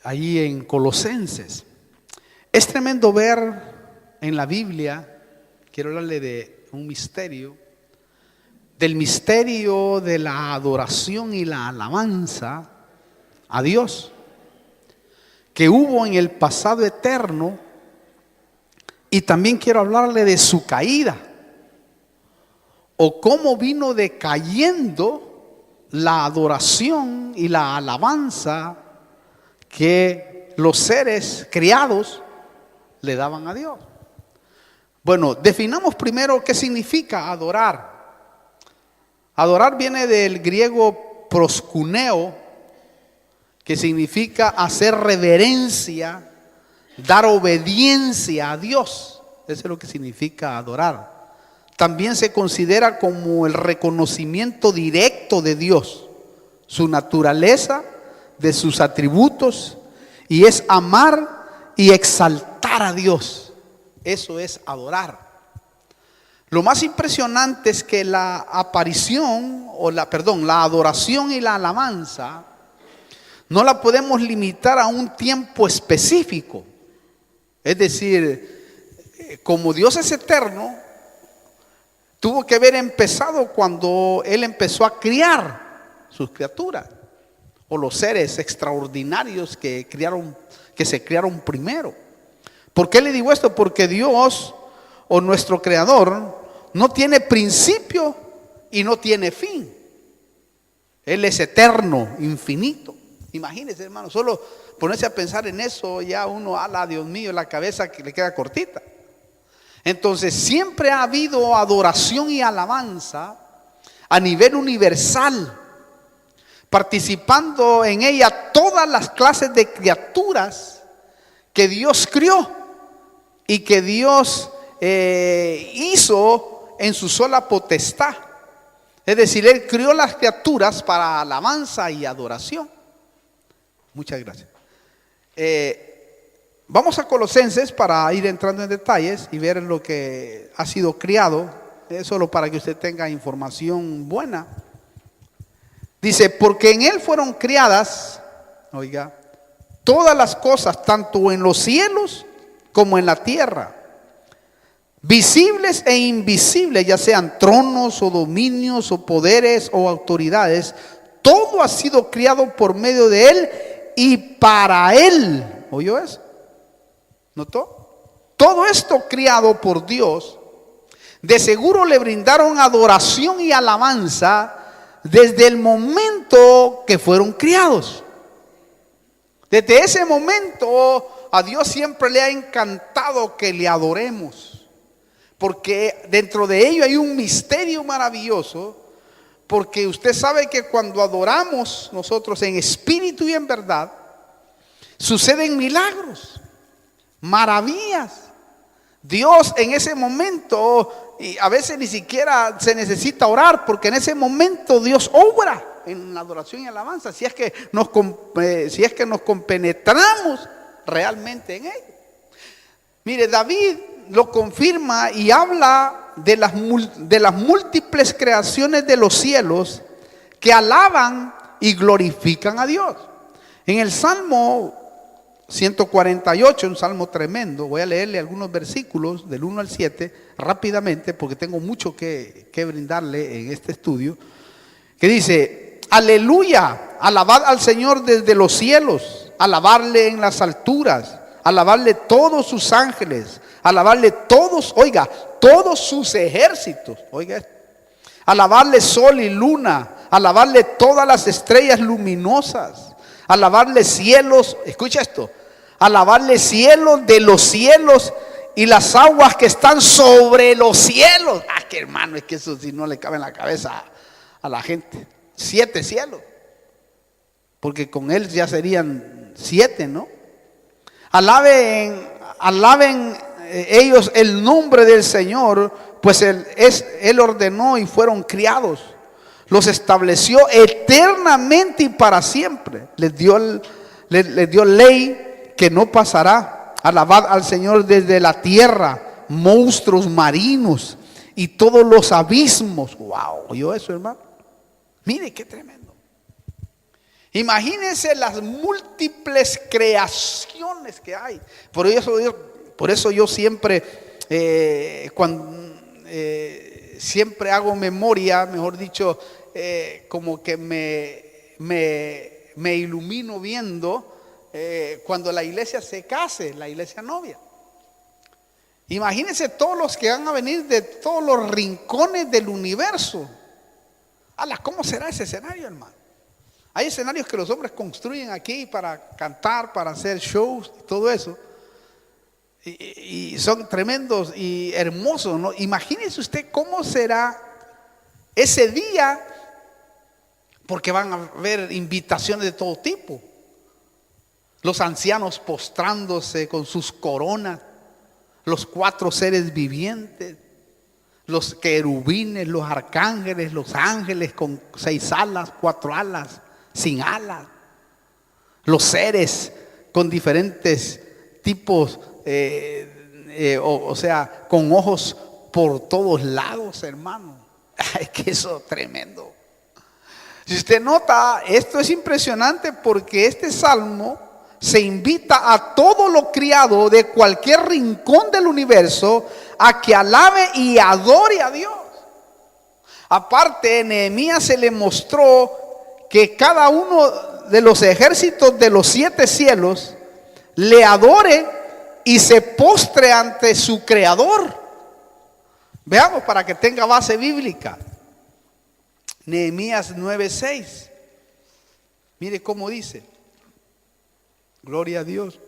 ahí en Colosenses. Es tremendo ver en la Biblia, quiero hablarle de un misterio, del misterio de la adoración y la alabanza a Dios, que hubo en el pasado eterno, y también quiero hablarle de su caída, o cómo vino decayendo la adoración y la alabanza que los seres criados le daban a Dios. Bueno, definamos primero qué significa adorar. Adorar viene del griego proskuneo, que significa hacer reverencia, dar obediencia a Dios. Eso es lo que significa adorar. También se considera como el reconocimiento directo de Dios, su naturaleza, de sus atributos, y es amar y exaltar a Dios. Eso es adorar. Lo más impresionante es que la aparición, la adoración y la alabanza no la podemos limitar a un tiempo específico. Es decir, como Dios es eterno, tuvo que haber empezado cuando Él empezó a criar sus criaturas, o los seres extraordinarios que se criaron primero. ¿Por qué le digo esto? Porque Dios, o nuestro Creador, no tiene principio y no tiene fin. Él es eterno, infinito. Imagínense, hermano, solo ponerse a pensar en eso, ya uno, Dios mío, la cabeza que le queda cortita. Entonces siempre ha habido adoración y alabanza a nivel universal, participando en ella todas las clases de criaturas que Dios crió y que Dios hizo en su sola potestad. Es decir, Él crió las criaturas para alabanza y adoración. Muchas gracias. Vamos a Colosenses para ir entrando en detalles y ver lo que ha sido criado. Es solo para que usted tenga información buena. Dice, porque en Él fueron criadas, oiga, todas las cosas, tanto en los cielos como en la tierra, visibles e invisibles, ya sean tronos o dominios o poderes o autoridades. Todo ha sido criado por medio de Él y para Él. ¿Oyó eso? ¿Notó? Todo esto criado por Dios, de seguro le brindaron adoración y alabanza desde el momento que fueron criados. Desde ese momento a Dios siempre le ha encantado que le adoremos, porque dentro de ello hay un misterio maravilloso. Porque usted sabe que cuando adoramos nosotros en espíritu y en verdad, suceden milagros, maravillas. Dios en ese momento, y a veces ni siquiera se necesita orar, porque en ese momento Dios obra en la adoración y alabanza, si es que nos compenetramos realmente en él. Mire, David lo confirma y habla de las múltiples creaciones de los cielos que alaban y glorifican a Dios. En el Salmo 148, un salmo tremendo, voy a leerle algunos versículos del 1 al 7 rápidamente, porque tengo mucho que brindarle en este estudio, que dice: aleluya, alabad al Señor desde los cielos, alabarle en las alturas, alabarle todos sus ángeles, alabarle todos, oiga, todos sus ejércitos, oiga esto, alabarle sol y luna, alabarle todas las estrellas luminosas, alabarle cielos, escucha esto, alabarle cielos de los cielos y las aguas que están sobre los cielos. Que hermano, es que eso si no le cabe en la cabeza a la gente. 7 cielos, porque con él ya serían 7, ¿no? Alaben ellos el nombre del Señor, pues Él ordenó y fueron criados. Los estableció eternamente y para siempre. Les dio ley que no pasará. Alabad al Señor desde la tierra, monstruos marinos y todos los abismos. Wow, ¿oyó eso, hermano? Mire qué tremendo. Imagínense las múltiples creaciones que hay. Por eso yo siempre, siempre hago memoria, mejor dicho, como que me ilumino viendo cuando la iglesia se case, la iglesia novia. Imagínense todos los que van a venir de todos los rincones del universo. ¿Cómo será ese escenario, hermano? Hay escenarios que los hombres construyen aquí para cantar, para hacer shows y todo eso. Y son tremendos y hermosos, ¿no? Imagínese usted cómo será ese día, porque van a haber invitaciones de todo tipo. Los ancianos postrándose con sus coronas, los 4 seres vivientes, los querubines, los arcángeles, los ángeles con 6 alas, 4 alas, sin alas, los seres con diferentes tipos, o sea, con ojos por todos lados, hermano. Es que eso es tremendo. Si usted nota, esto es impresionante porque este salmo se invita a todo lo criado de cualquier rincón del universo a que alabe y adore a Dios. Aparte, Nehemías se le mostró que cada uno de los ejércitos de los 7 cielos le adore y se postre ante su creador. Veamos para que tenga base bíblica. Nehemías 9:6. Mire cómo dice. Gloria a Dios.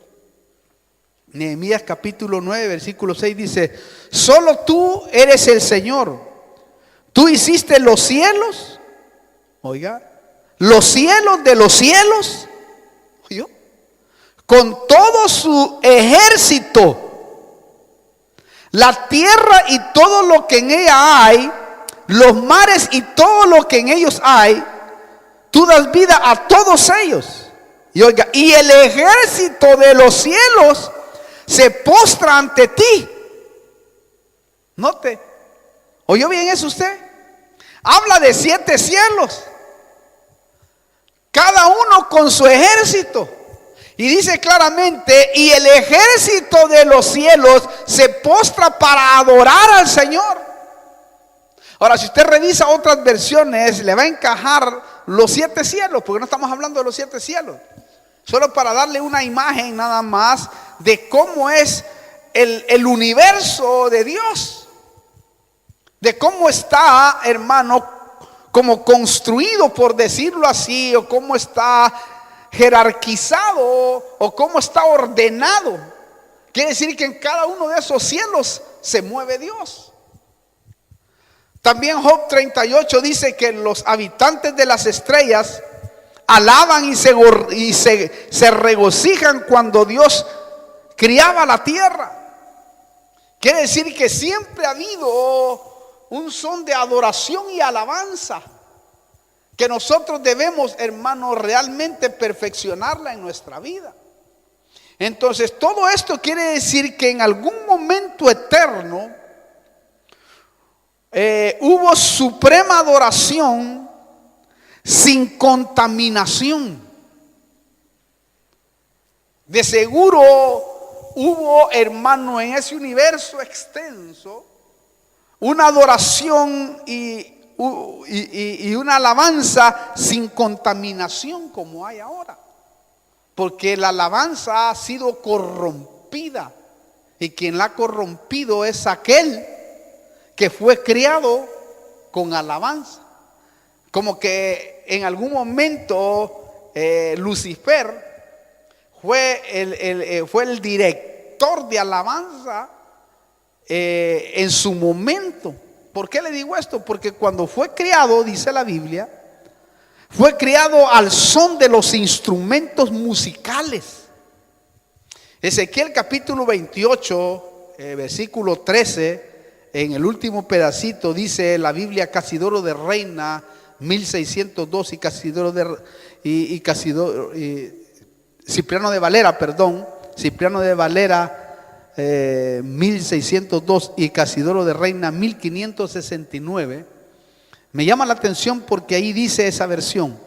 Nehemías capítulo 9, versículo 6 dice: solo tú eres el Señor. Tú hiciste los cielos. Oiga, los cielos de los cielos. ¿Oyó? Con todo su ejército, la tierra y todo lo que en ella hay, los mares y todo lo que en ellos hay, tú das vida a todos ellos. Y oiga, y el ejército de los cielos se postra ante ti. Note, ¿oyó bien eso usted? Habla de 7 cielos, cada uno con su ejército. Y dice claramente, y el ejército de los cielos se postra para adorar al Señor. Ahora, si usted revisa otras versiones, le va a encajar los 7 cielos, porque no estamos hablando de los 7 cielos. Solo para darle una imagen nada más de cómo es el universo de Dios. De cómo está, hermano, como construido, por decirlo así, o cómo está jerarquizado, o cómo está ordenado. Quiere decir que en cada uno de esos cielos se mueve Dios. También Job 38 dice que los habitantes de las estrellas alaban y se regocijan cuando Dios criaba la tierra. Quiere decir que siempre ha habido un son de adoración y alabanza, que nosotros debemos, hermanos, realmente perfeccionarla en nuestra vida. Entonces, todo esto quiere decir que en algún momento eterno hubo suprema adoración sin contaminación. De seguro hubo, hermano, en ese universo extenso una adoración y una alabanza sin contaminación como hay ahora, porque la alabanza ha sido corrompida, y quien la ha corrompido es aquel que fue criado con alabanza. Como que en algún momento Lucifer fue el director de alabanza en su momento. ¿Por qué le digo esto? Porque cuando fue criado, dice la Biblia, fue criado al son de los instrumentos musicales. Ezequiel capítulo 28, versículo 13, en el último pedacito dice la Biblia: Casidoro de Reina 1602 y Casidoro Cipriano de Valera, Cipriano de Valera 1602 y Casidoro de Reina 1569. Me llama la atención porque ahí dice esa versión: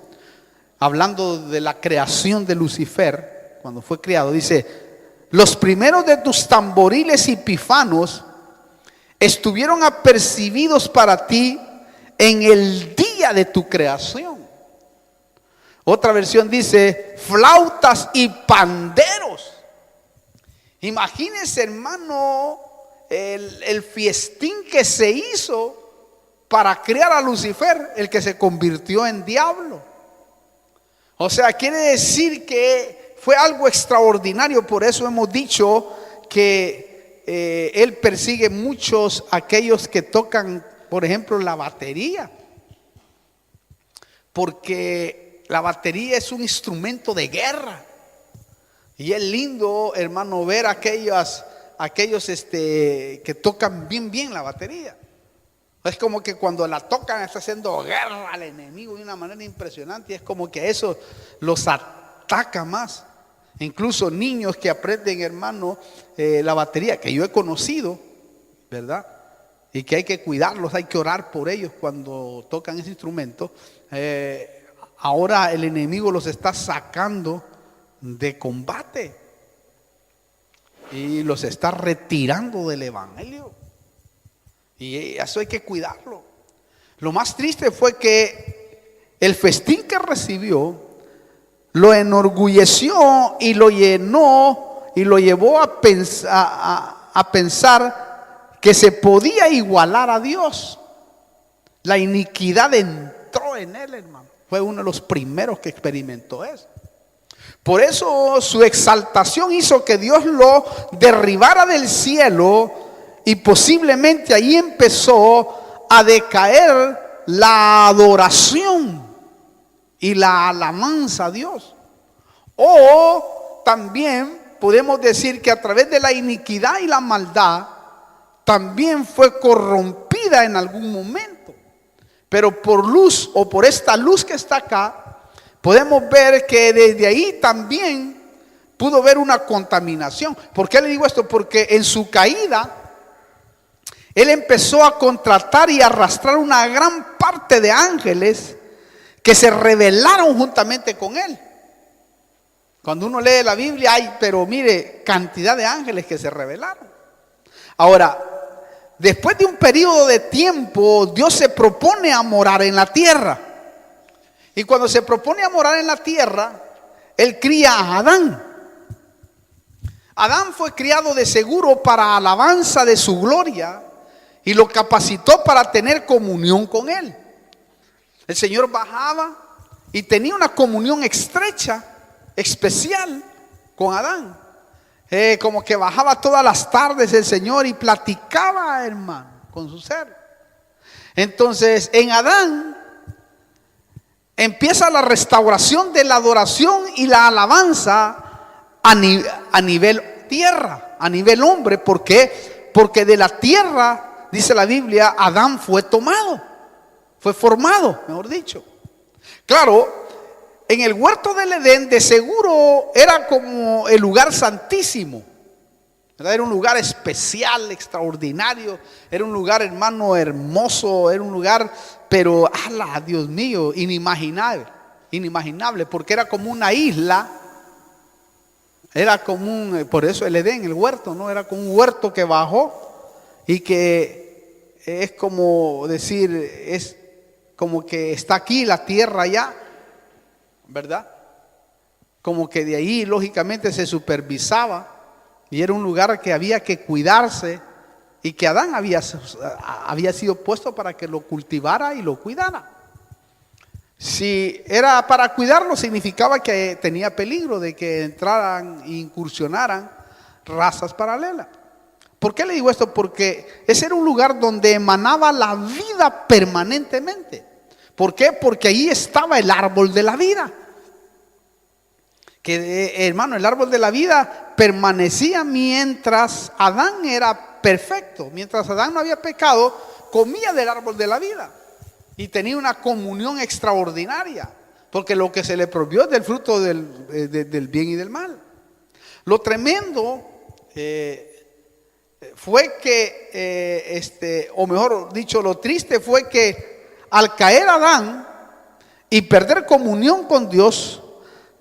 hablando de la creación de Lucifer, cuando fue creado, dice: los primeros de tus tamboriles y pífanos estuvieron apercibidos para ti en el día de tu creación. Otra versión dice: flautas y panderos. Imagínense, hermano, el fiestín que se hizo para crear a Lucifer, el que se convirtió en diablo. O sea, quiere decir que fue algo extraordinario. Por eso hemos dicho que él persigue muchos aquellos que tocan, por ejemplo, la batería, porque la batería es un instrumento de guerra. Y es lindo, hermano, ver aquellos que tocan bien la batería. Es como que cuando la tocan está haciendo guerra al enemigo de una manera impresionante. Y es como que eso los ataca más. Incluso niños que aprenden, hermano, la batería, que yo he conocido, ¿verdad? Y que hay que cuidarlos, hay que orar por ellos cuando tocan ese instrumento. Ahora el enemigo los está sacando de combate y los está retirando del evangelio. Y eso hay que cuidarlo. Lo más triste fue que el festín que recibió lo enorgulleció y lo llenó y lo llevó a pensar que se podía igualar a Dios. La iniquidad entró en él, hermano. Fue uno de los primeros que experimentó eso. Por eso su exaltación hizo que Dios lo derribara del cielo. Y posiblemente ahí empezó a decaer la adoración y la alabanza a Dios. O también podemos decir que a través de la iniquidad y la maldad también fue corrompida en algún momento. Pero por luz, o por esta luz que está acá, podemos ver que desde ahí también pudo haber una contaminación. ¿Por qué le digo esto? Porque en su caída él empezó a contratar y arrastrar una gran parte de ángeles que se rebelaron juntamente con él. Cuando uno lee la Biblia hay, pero mire, cantidad de ángeles que se rebelaron. Ahora, después de un periodo de tiempo, Dios se propone a morar en la tierra. Y cuando se propone a morar en la tierra, Él cría a Adán. Adán fue criado de seguro para alabanza de su gloria y lo capacitó para tener comunión con Él. El Señor bajaba y tenía una comunión estrecha, especial con Adán. Como que bajaba todas las tardes el Señor y platicaba, hermano, con su ser. Entonces, en Adán empieza la restauración de la adoración y la alabanza a nivel tierra, a nivel hombre. ¿Por qué? Porque de la tierra, dice la Biblia, Adán fue tomado, fue formado, mejor dicho. Claro, en el huerto del Edén de seguro era como el lugar santísimo, ¿verdad? Era un lugar especial, extraordinario, era un lugar, hermano, hermoso, era un lugar, pero, ¡ala, Dios mío!, inimaginable, porque era como una isla, era como por eso el Edén, el huerto, ¿no? Era como un huerto que bajó y que es como decir, es como que está aquí la tierra allá, ¿verdad? Como que de ahí lógicamente se supervisaba y era un lugar que había que cuidarse y que Adán había sido puesto para que lo cultivara y lo cuidara. Si era para cuidarlo, significaba que tenía peligro de que entraran e incursionaran razas paralelas. ¿Por qué le digo esto? Porque ese era un lugar donde emanaba la vida permanentemente. ¿Por qué? Porque ahí estaba el árbol de la vida. Que, hermano, el árbol de la vida permanecía mientras Adán era perfecto. Mientras Adán no había pecado, comía del árbol de la vida. Y tenía una comunión extraordinaria. Porque lo que se le prohibió es del fruto del bien y del mal. Lo tremendo fue que, o mejor dicho, lo triste fue que al caer Adán, y perder comunión con Dios,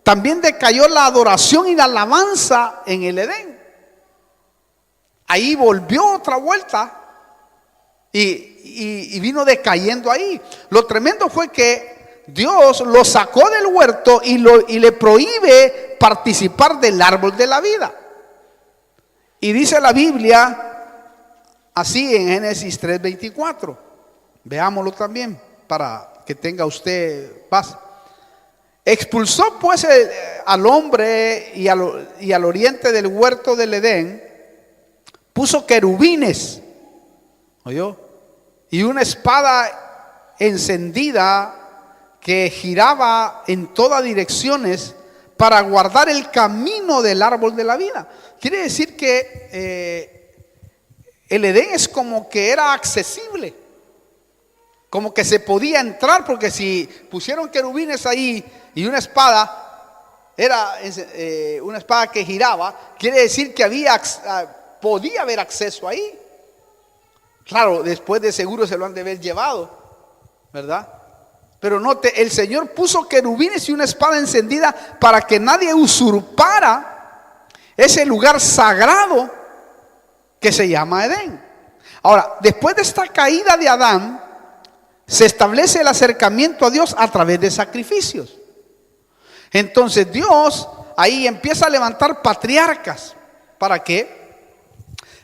también decayó la adoración y la alabanza en el Edén. Ahí volvió otra vuelta y vino decayendo ahí. Lo tremendo fue que Dios lo sacó del huerto y le prohíbe participar del árbol de la vida. Y dice la Biblia así en Génesis 3:24. Veámoslo también para que tenga usted paz. Expulsó pues al hombre y al oriente del huerto del Edén, puso querubines, ¿oyó? Y una espada encendida que giraba en todas direcciones para guardar el camino del árbol de la vida. Quiere decir que el Edén es como que era accesible, como que se podía entrar, porque si pusieron querubines ahí y una espada, era una espada que giraba, quiere decir que podía haber acceso ahí. Claro, después de seguro se lo han de haber llevado, ¿verdad? Pero note, el Señor puso querubines y una espada encendida para que nadie usurpara ese lugar sagrado que se llama Edén. Ahora, después de esta caída de Adán, se establece el acercamiento a Dios a través de sacrificios. Entonces Dios ahí empieza a levantar patriarcas. ¿Para qué?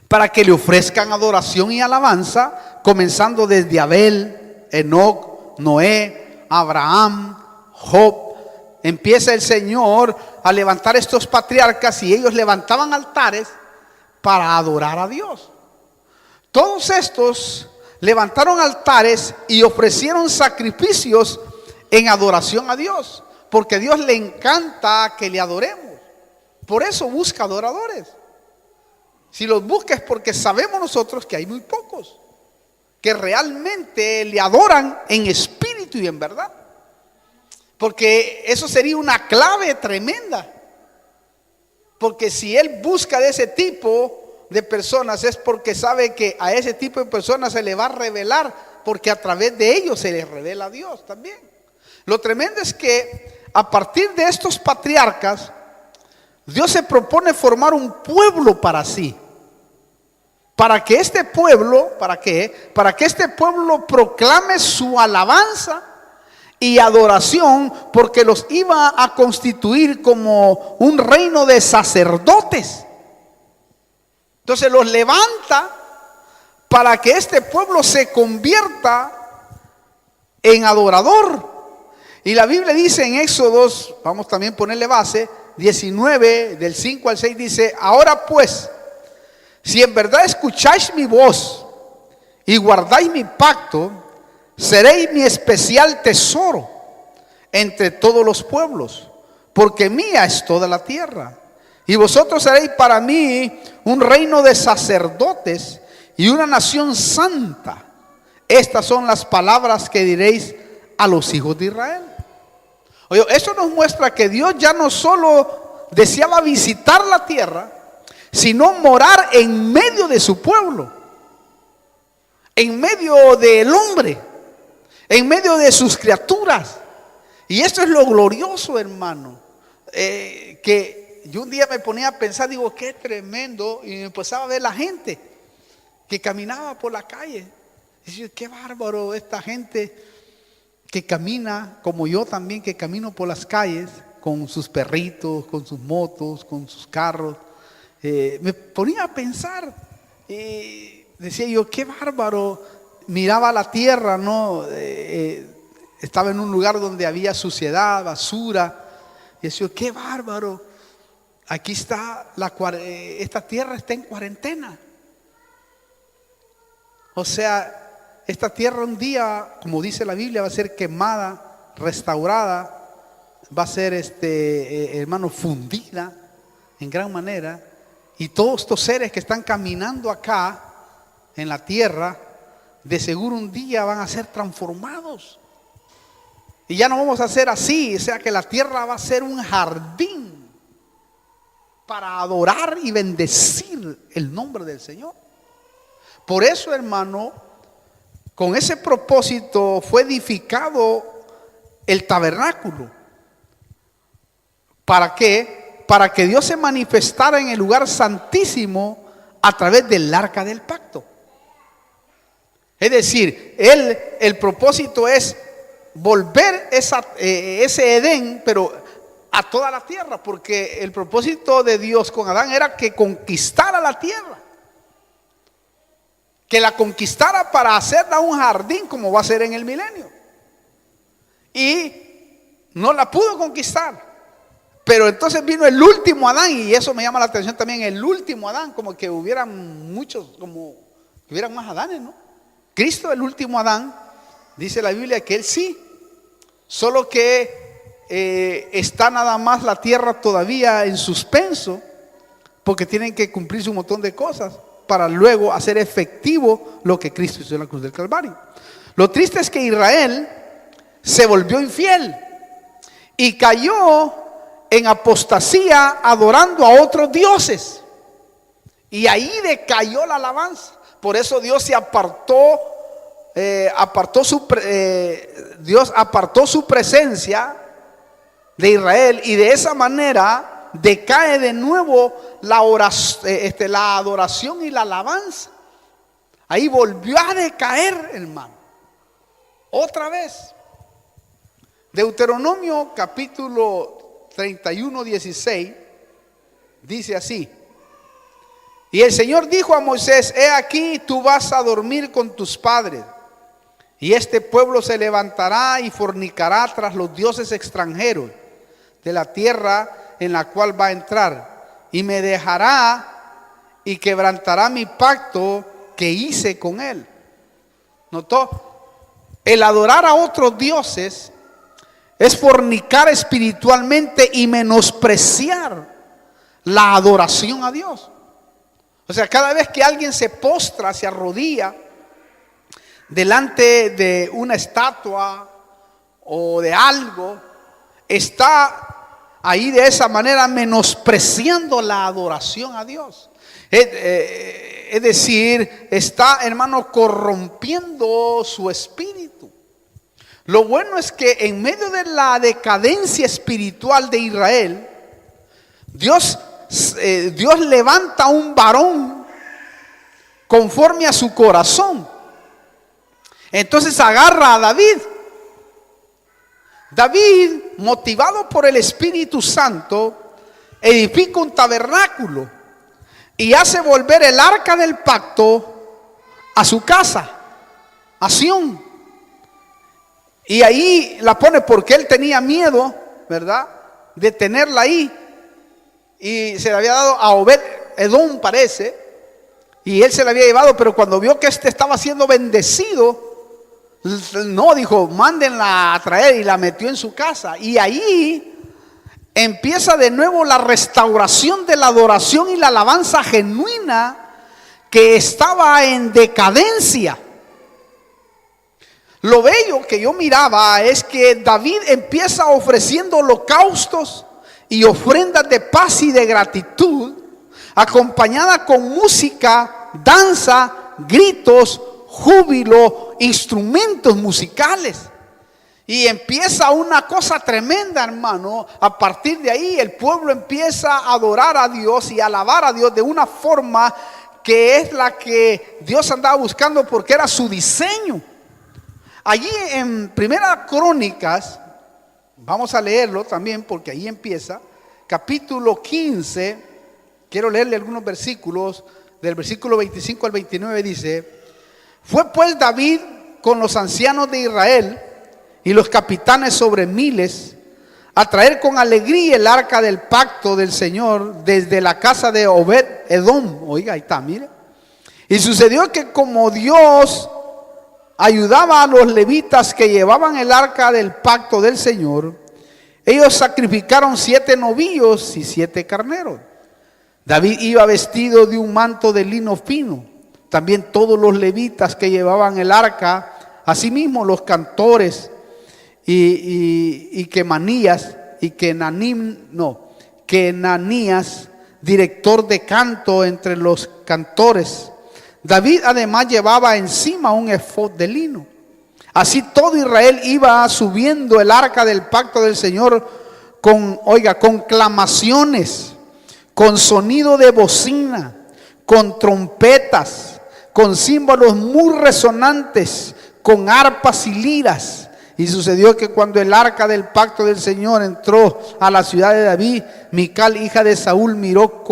Para que le ofrezcan adoración y alabanza, comenzando desde Abel, Enoc, Noé, Abraham, Job. Empieza el Señor a levantar estos patriarcas y ellos levantaban altares para adorar a Dios. Todos estos levantaron altares y ofrecieron sacrificios en adoración a Dios, porque a Dios le encanta que le adoremos. Por eso busca adoradores. Si los busca es porque sabemos nosotros que hay muy pocos que realmente le adoran en espíritu y en verdad. Porque eso sería una clave tremenda. Porque si Él busca de ese tipo de personas es porque sabe que a ese tipo de personas se le va a revelar, porque a través de ellos se le revela a Dios también. Lo tremendo es que a partir de estos patriarcas, Dios se propone formar un pueblo para sí. Para que este pueblo, ¿para qué? Para que este pueblo proclame su alabanza y adoración, porque los iba a constituir como un reino de sacerdotes. Entonces los levanta para que este pueblo se convierta en adorador. Y la Biblia dice en Éxodo, vamos también a ponerle base, 19 del 5 al 6 dice: ahora pues, si en verdad escucháis mi voz y guardáis mi pacto, seréis mi especial tesoro entre todos los pueblos, porque mía es toda la tierra. Y vosotros seréis para mí un reino de sacerdotes y una nación santa. Estas son las palabras que diréis a los hijos de Israel. Oye, eso nos muestra que Dios ya no solo deseaba visitar la tierra, sino morar en medio de su pueblo, en medio del hombre, en medio de sus criaturas. Y esto es lo glorioso, hermano, que yo un día me ponía a pensar, digo, qué tremendo, y me empezaba a ver la gente que caminaba por la calle. Y decía, qué bárbaro esta gente que camina, como yo también, que camino por las calles, con sus perritos, con sus motos, con sus carros. Me ponía a pensar, decía yo, qué bárbaro. Miraba la tierra, ¿no? Estaba en un lugar donde había suciedad, basura. Y decía, qué bárbaro. Aquí está, esta tierra está en cuarentena. O sea, esta tierra un día, como dice la Biblia, va a ser quemada, restaurada, va a ser, hermano, fundida en gran manera. Y todos estos seres que están caminando acá en la tierra, de seguro un día van a ser transformados. Y ya no vamos a ser así, o sea que la tierra va a ser un jardín para adorar y bendecir el nombre del Señor. Por eso, hermano, con ese propósito fue edificado el tabernáculo. ¿Para qué? Para que Dios se manifestara en el lugar santísimo a través del arca del pacto. Es decir, el propósito es volver ese Edén, pero a toda la tierra, porque el propósito de Dios con Adán era que conquistara la tierra, que la conquistara para hacerla un jardín como va a ser en el milenio. Y no la pudo conquistar. Pero entonces vino el último Adán, y eso me llama la atención también, el último Adán, como que hubieran muchos, como que hubieran más Adanes, ¿no? Cristo, el último Adán, dice la Biblia que él sí, solo que está nada más la tierra todavía en suspenso, porque tienen que cumplirse un montón de cosas para luego hacer efectivo lo que Cristo hizo en la cruz del Calvario. Lo triste es que Israel se volvió infiel y cayó en apostasía adorando a otros dioses, y ahí decayó la alabanza. Por eso Dios se apartó, Dios apartó su presencia de Israel, y de esa manera decae de nuevo la adoración y la alabanza. Ahí volvió a decaer, hermano, otra vez. Deuteronomio capítulo 31:16 dice así: y el Señor dijo a Moisés: he aquí, tú vas a dormir con tus padres, y este pueblo se levantará y fornicará tras los dioses extranjeros de la tierra en la cual va a entrar, y me dejará y quebrantará mi pacto que hice con él. ¿Notó? El adorar a otros dioses es fornicar espiritualmente y menospreciar la adoración a Dios. O sea, cada vez que alguien se postra, se arrodilla delante de una estatua o de algo, está ahí de esa manera menospreciando la adoración a Dios. Es decir, está, hermano, corrompiendo su espíritu. Lo bueno es que en medio de la decadencia espiritual de Israel, Dios levanta un varón conforme a su corazón. Entonces agarra a David. David, motivado por el Espíritu Santo, edifica un tabernáculo y hace volver el arca del pacto a su casa, a Sión. Y ahí la pone porque él tenía miedo, ¿verdad?, de tenerla ahí. Y se la había dado a Obed Edom, parece, y él se la había llevado, pero cuando vio que estaba siendo bendecido, no, dijo: mándenla a traer, y la metió en su casa. Y ahí empieza de nuevo la restauración de la adoración y la alabanza genuina que estaba en decadencia. Lo bello que yo miraba es que David empieza ofreciendo holocaustos y ofrendas de paz y de gratitud, acompañada con música, danza, gritos, júbilo, instrumentos musicales. Y empieza una cosa tremenda, hermano. A partir de ahí el pueblo empieza a adorar a Dios y a alabar a Dios de una forma que es la que Dios andaba buscando, porque era su diseño. Allí en Primera Crónicas, vamos a leerlo también porque ahí empieza, capítulo 15, quiero leerle algunos versículos, del versículo 25 al 29 dice: fue pues David con los ancianos de Israel y los capitanes sobre miles a traer con alegría el arca del pacto del Señor desde la casa de Obed Edom. Oiga, ahí está, mire. Y sucedió que como Dios ayudaba a los levitas que llevaban el arca del pacto del Señor, ellos sacrificaron 7 novillos y 7 carneros. David iba vestido de un manto de lino fino. También todos los levitas que llevaban el arca, asimismo los cantores y Quemanías y Kenanías, director de canto entre los cantores. David además llevaba encima un efod de lino. Así todo Israel iba subiendo el arca del pacto del Señor con clamaciones, con sonido de bocina, con trompetas, con címbalos muy resonantes, con arpas y liras. Y sucedió que cuando el arca del pacto del Señor entró a la ciudad de David, Mical, hija de Saúl, miró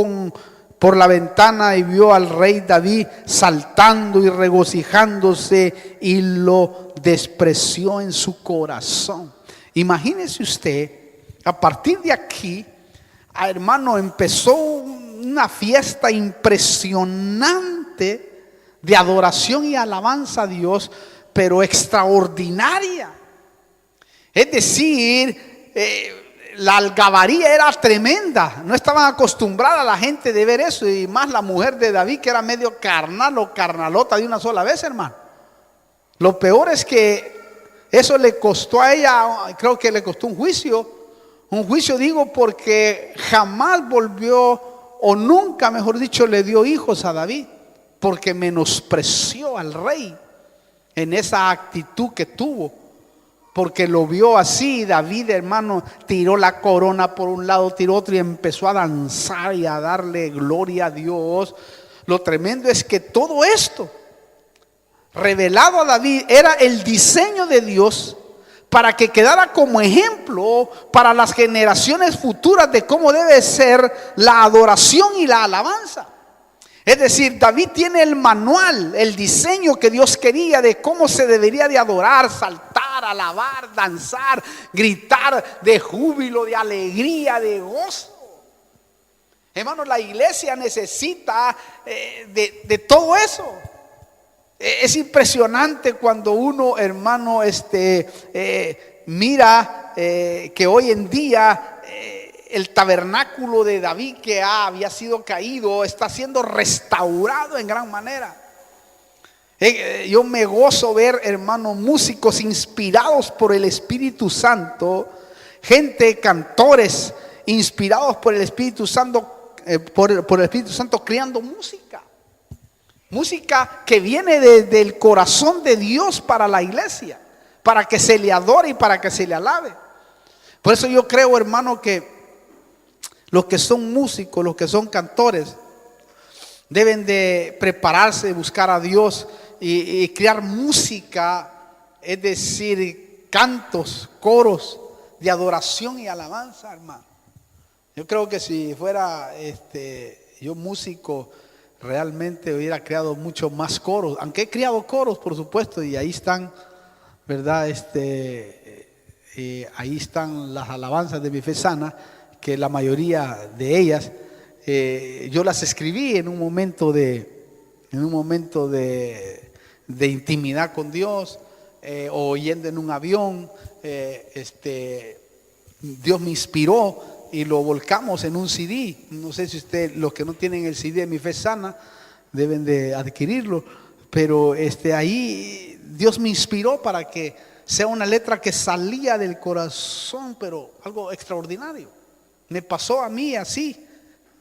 por la ventana y vio al rey David saltando y regocijándose, y lo despreció en su corazón. Imagínese usted, a partir de aquí, hermano, empezó una fiesta impresionante de adoración y alabanza a Dios, pero extraordinaria. Es decir, la algarabía era tremenda. No estaban acostumbrada la gente de ver eso, y más la mujer de David, que era medio carnal o carnalota de una sola vez, hermano. Lo peor es que eso le costó a ella, creo que le costó un juicio. Un juicio, digo, porque jamás volvió, o nunca, mejor dicho, le dio hijos a David, porque menospreció al rey en esa actitud que tuvo. Porque lo vio así. David, hermano, tiró la corona por un lado, tiró otro, y empezó a danzar y a darle gloria a Dios. Lo tremendo es que todo esto, revelado a David, era el diseño de Dios para que quedara como ejemplo para las generaciones futuras de cómo debe ser la adoración y la alabanza. Es decir, David tiene el manual, el diseño que Dios quería de cómo se debería de adorar, saltar, alabar, danzar, gritar de júbilo, de alegría, de gozo. Hermanos, la iglesia necesita de todo eso. Es impresionante cuando uno, hermano, mira que hoy en día el tabernáculo de David, que había sido caído, está siendo restaurado en gran manera. Yo me gozo ver, hermano, músicos inspirados por el Espíritu Santo, gente, cantores inspirados por el Espíritu Santo, por el Espíritu Santo, creando música que viene desde el corazón de Dios para la iglesia, para que se le adore y para que se le alabe. Por eso yo creo, hermano, que los que son músicos, los que son cantores, deben de prepararse, buscar a Dios y crear música, es decir, cantos, coros de adoración y alabanza, hermano. Yo creo que si fuera yo músico, realmente hubiera creado mucho más coros, aunque he creado coros, por supuesto, y ahí están, ¿verdad? Ahí están las alabanzas de mi fe sana, que la mayoría de ellas yo las escribí en un momento de intimidad con Dios, o yendo en un avión. Dios me inspiró y lo volcamos en un CD. No sé si los que no tienen el CD de mi fe sana, deben de adquirirlo, pero ahí Dios me inspiró para que sea una letra que salía del corazón, pero algo extraordinario. Me pasó a mí así.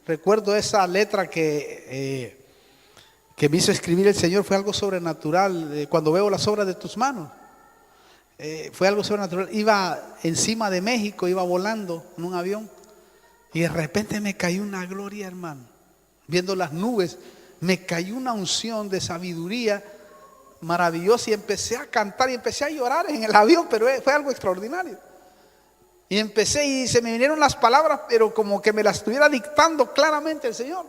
Recuerdo esa letra que me hizo escribir el Señor, fue algo sobrenatural. Cuando veo las obras de tus manos, fue algo sobrenatural. Iba encima de México, iba volando en un avión, y de repente me cayó una gloria, hermano. Viendo las nubes, me cayó una unción de sabiduría maravillosa, y empecé a cantar y empecé a llorar en el avión, pero fue algo extraordinario. Y empecé, y se me vinieron las palabras, pero como que me las estuviera dictando claramente el Señor.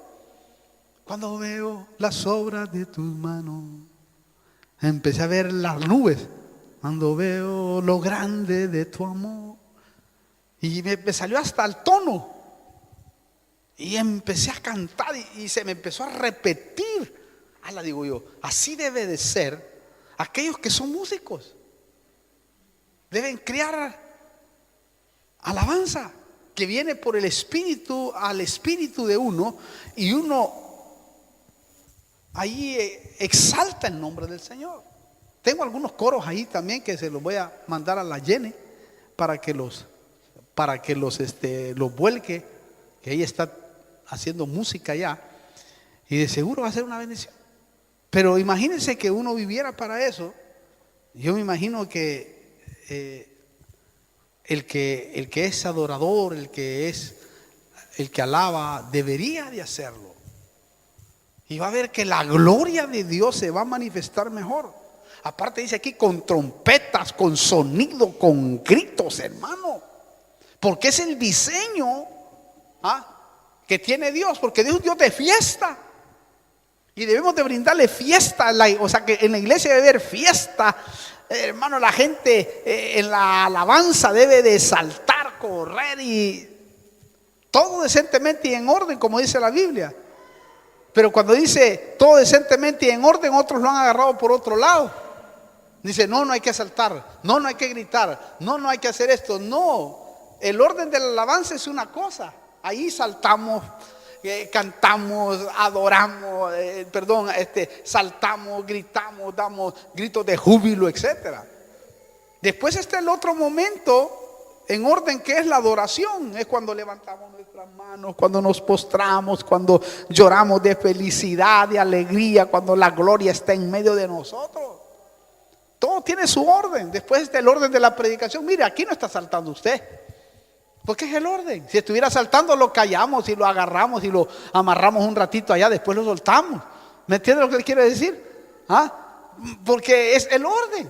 Cuando veo las obras de tus manos, empecé a ver las nubes. Cuando veo lo grande de tu amor, y me salió hasta el tono, y empecé a cantar, y se me empezó a repetir. Digo yo, así debe de ser aquellos que son músicos. Deben crear alabanza que viene por el Espíritu al Espíritu de uno, y uno ahí exalta el nombre del Señor. Tengo algunos coros ahí también que se los voy a mandar a la Yene para que los vuelque, que ella está haciendo música ya, y de seguro va a ser una bendición. Pero imagínense que uno viviera para eso, Yo me imagino que el que es adorador, el que alaba, debería de hacerlo. Y va a ver que la gloria de Dios se va a manifestar mejor. Aparte dice aquí con trompetas, con sonido, con gritos, hermano. Porque es el diseño que tiene Dios. Porque Dios es Dios de fiesta. Y debemos de brindarle fiesta. O sea que en la iglesia debe haber fiesta. Hermano, la gente en la alabanza debe de saltar, correr y todo decentemente y en orden, como dice la Biblia. Pero cuando dice todo decentemente y en orden, otros lo han agarrado por otro lado. Dice, no hay que saltar, no hay que gritar, no hay que hacer esto. No, el orden de la alabanza es una cosa. Ahí saltamos, cantamos, adoramos, saltamos, gritamos, damos gritos de júbilo, etcétera. Después está el otro momento en orden, que es la adoración. Es cuando levantamos nuestras manos, cuando nos postramos, cuando lloramos de felicidad, de alegría, cuando la gloria está en medio de nosotros. Todo tiene su orden. Después está el orden de la predicación. Mire, aquí no está saltando usted, porque es el orden. Si estuviera saltando, lo callamos y lo agarramos y lo amarramos un ratito allá, después lo soltamos. ¿Me entiende lo que le quiero decir? Porque es el orden.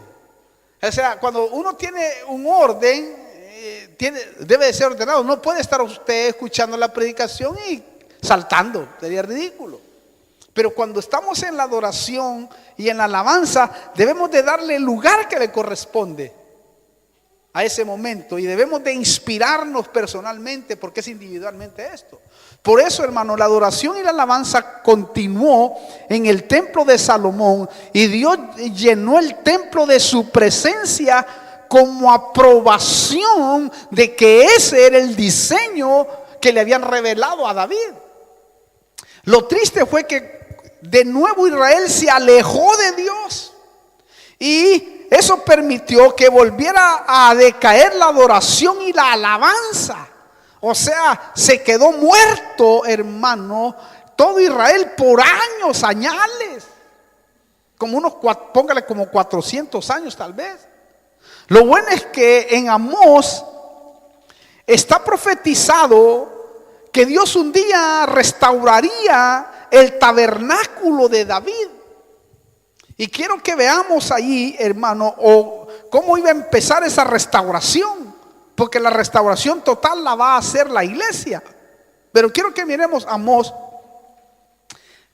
O sea, cuando uno tiene un orden, debe de ser ordenado. No puede estar usted escuchando la predicación y saltando, sería ridículo. Pero cuando estamos en la adoración y en la alabanza, debemos de darle el lugar que le corresponde a ese momento. Y debemos de inspirarnos personalmente, porque es individualmente esto. Por eso, hermano, la adoración y la alabanza continuó en el templo de Salomón. Y Dios llenó el templo de su presencia como aprobación de que ese era el diseño que le habían revelado a David. Lo triste fue que de nuevo Israel se alejó de Dios, y eso permitió que volviera a decaer la adoración y la alabanza. O sea, se quedó muerto, hermano, todo Israel por años, añales, como póngale como 400 años tal vez. Lo bueno es que en Amós está profetizado que Dios un día restauraría el tabernáculo de David. Y quiero que veamos ahí, hermano, cómo iba a empezar esa restauración, porque la restauración total la va a hacer la iglesia. Pero quiero que miremos Amós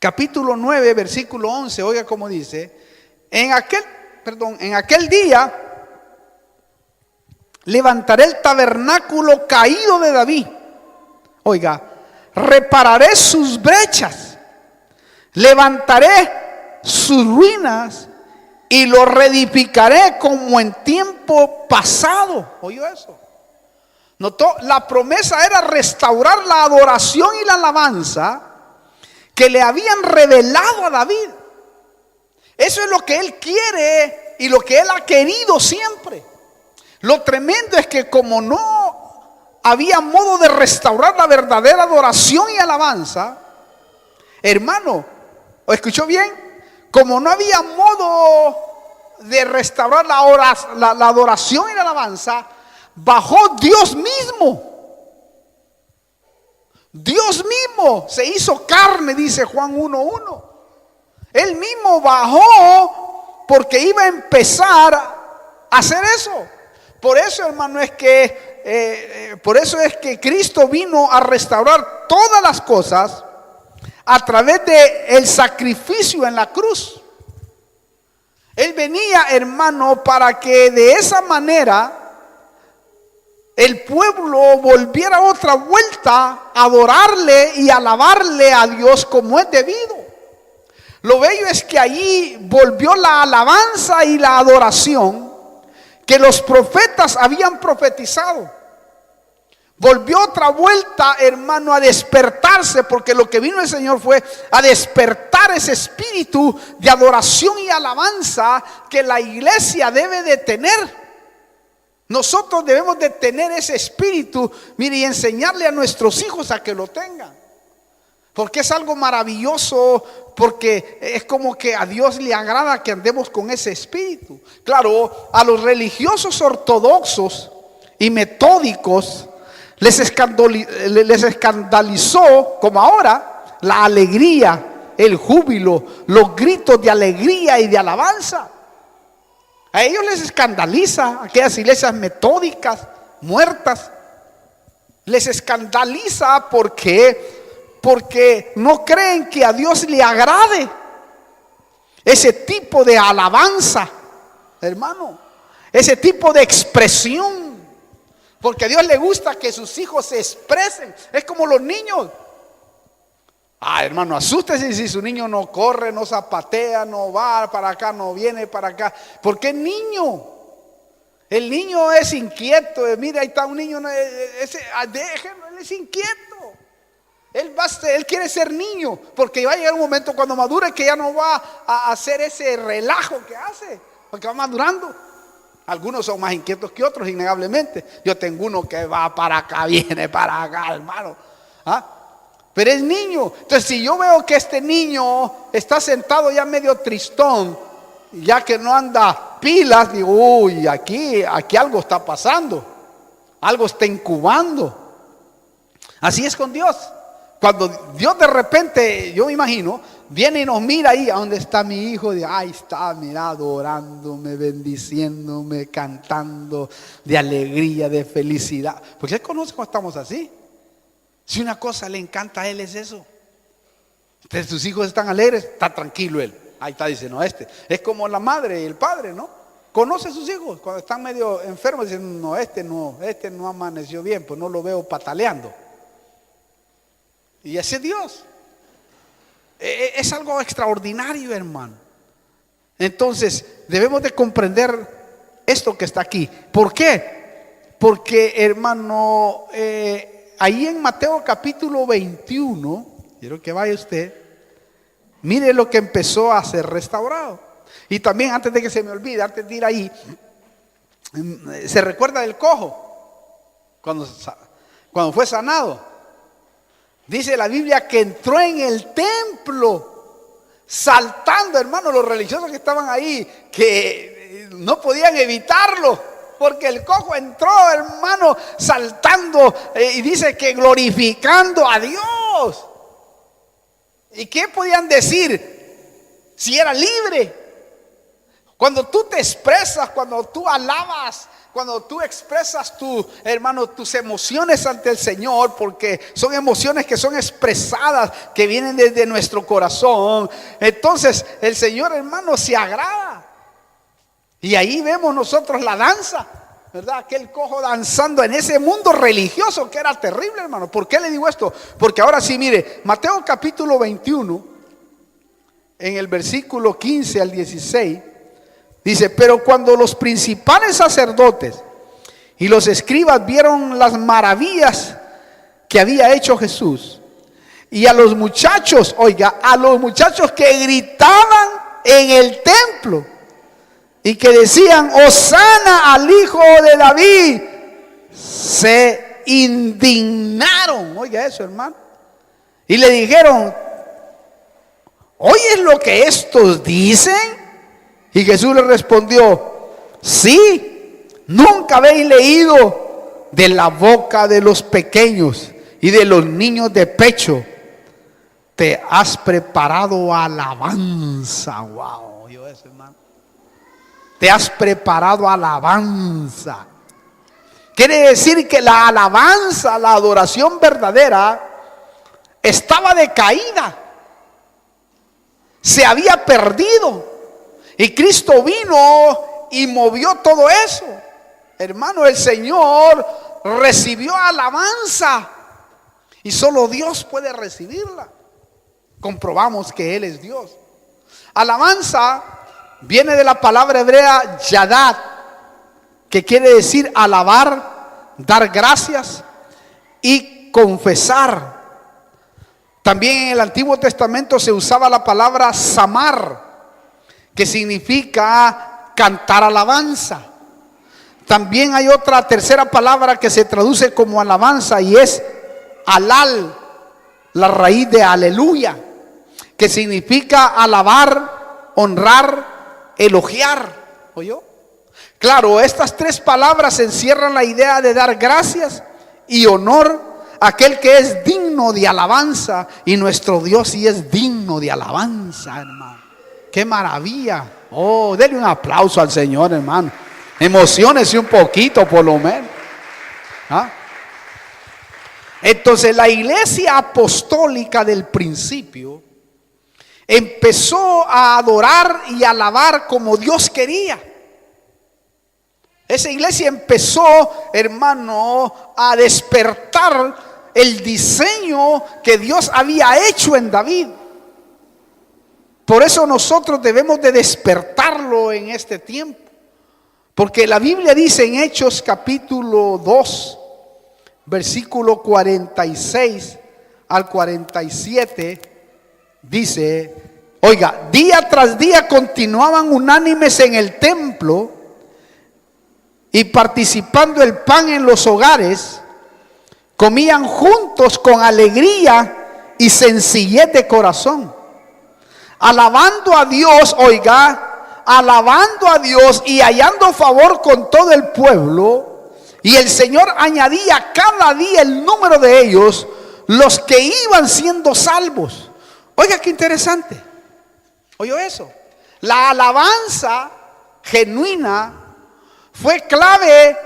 capítulo 9 versículo 11. Oiga cómo dice: en aquel día levantaré el tabernáculo caído de David. Oiga, repararé sus brechas, levantaré sus ruinas y lo reedificaré como en tiempo pasado. ¿Oyó eso? Notó, la promesa era restaurar la adoración y la alabanza que le habían revelado a David. Eso es lo que él quiere y lo que él ha querido siempre. Lo tremendo es que como no había modo de restaurar la verdadera adoración y alabanza, hermano, ¿o escuchó bien? Como no había modo de restaurar la adoración y la alabanza, bajó Dios mismo. Dios mismo se hizo carne, dice Juan 1:1. Él mismo bajó porque iba a empezar a hacer eso. Por eso, hermano, por eso es que Cristo vino a restaurar todas las cosas a través del sacrificio en la cruz. Él venía, hermano, para que de esa manera el pueblo volviera otra vuelta a adorarle y alabarle a Dios como es debido. Lo bello es que allí volvió la alabanza y la adoración que los profetas habían profetizado. Volvió otra vuelta, hermano, a despertarse, porque lo que vino el Señor fue a despertar ese espíritu de adoración y alabanza que la iglesia debe de tener. Nosotros debemos de tener ese espíritu, mire, y enseñarle a nuestros hijos a que lo tengan. Porque es algo maravilloso, porque es como que a Dios le agrada que andemos con ese espíritu. Claro, a los religiosos ortodoxos y metódicos les escandalizó, como ahora, la alegría, el júbilo, los gritos de alegría y de alabanza. A ellos les escandaliza aquellas iglesias metódicas muertas. Les escandaliza porque no creen que a Dios le agrade ese tipo de alabanza, hermano, ese tipo de expresión. Porque a Dios le gusta que sus hijos se expresen. Es como los niños. Hermano, asústese si su niño no corre, no zapatea, no va para acá, no viene para acá. Porque es niño. El niño es inquieto. Mira, ahí está un niño. Déjenlo, él es inquieto. Él quiere ser niño. Porque va a llegar un momento cuando madure que ya no va a hacer ese relajo que hace. Porque va madurando. Algunos son más inquietos que otros, innegablemente. Yo tengo uno que va para acá, viene para acá, hermano. Pero es niño. Entonces, si yo veo que este niño está sentado ya medio tristón, ya que no anda pilas, digo, uy, aquí algo está pasando. Algo está incubando. Así es con Dios. Cuando Dios de repente, yo me imagino, viene y nos mira ahí, ¿a dónde está mi hijo? Ahí está, mira, adorándome, bendiciéndome, cantando de alegría, de felicidad. Porque Él conoce cuando estamos así. Si una cosa le encanta a Él es eso. Entonces tus hijos están alegres, está tranquilo Él. Ahí está, dice, no, es como la madre y el padre, ¿no? Conoce a sus hijos, cuando están medio enfermos, dicen, no, este no amaneció bien, pues no lo veo pataleando. Y así es Dios. Es algo extraordinario, hermano. Entonces, debemos de comprender esto que está aquí. ¿Por qué? Porque, hermano, ahí en Mateo capítulo 21, quiero que vaya usted, mire lo que empezó a ser restaurado. Y también, antes de que se me olvide, antes de ir ahí, se recuerda del cojo, cuando fue sanado. Dice la Biblia que entró en el templo saltando, hermano. Los religiosos que estaban ahí, que no podían evitarlo, porque el cojo entró, hermano, saltando, y dice que glorificando a Dios. ¿Y qué podían decir si era libre? Cuando tú te expresas, cuando tú alabas, cuando tú expresas tus emociones ante el Señor, porque son emociones que son expresadas, que vienen desde nuestro corazón, entonces el Señor, hermano, se agrada. Y ahí vemos nosotros la danza, ¿verdad? Aquel cojo danzando en ese mundo religioso que era terrible, hermano. ¿Por qué le digo esto? Porque ahora sí, mire, Mateo capítulo 21, en el versículo 15 al 16, dice, pero cuando los principales sacerdotes y los escribas vieron las maravillas que había hecho Jesús, y a los muchachos, a los muchachos que gritaban en el templo y que decían, Hosana al Hijo de David, se indignaron. Oiga eso, hermano. Y le dijeron, ¿oyes lo que estos dicen? Y Jesús le respondió, sí, nunca habéis leído de la boca de los pequeños y de los niños de pecho te has preparado alabanza. Wow, ¿oyó eso, hermano? Te has preparado alabanza. Quiere decir que la alabanza, la adoración verdadera, estaba decaída, se había perdido. Y Cristo vino y movió todo eso. Hermano, el Señor recibió alabanza. Y solo Dios puede recibirla. Comprobamos que Él es Dios. Alabanza viene de la palabra hebrea yadad, que quiere decir alabar, dar gracias y confesar. También en el Antiguo Testamento se usaba la palabra samar, que significa cantar alabanza. También hay otra tercera palabra que se traduce como alabanza y es alal, la raíz de aleluya, que significa alabar, honrar, elogiar. ¿Oyó? Claro, estas tres palabras encierran la idea de dar gracias y honor a aquel que es digno de alabanza. Y nuestro Dios sí es digno de alabanza, hermano. ¡Qué maravilla! Oh, denle un aplauso al Señor, hermano. Emociónese un poquito por lo menos. ¿Ah? Entonces la iglesia apostólica del principio empezó a adorar y alabar como Dios quería. Esa iglesia empezó, hermano, a despertar el diseño que Dios había hecho en David. Por eso nosotros debemos de despertarlo en este tiempo. Porque la Biblia dice en Hechos capítulo 2, versículo 46 al 47, dice, oiga, día tras día continuaban unánimes en el templo y participando el pan en los hogares, comían juntos con alegría y sencillez de corazón, alabando a Dios, oiga, alabando a Dios y hallando favor con todo el pueblo. Y el Señor añadía cada día el número de ellos, los que iban siendo salvos. Oiga, qué interesante. ¿Oyó eso? La alabanza genuina fue clave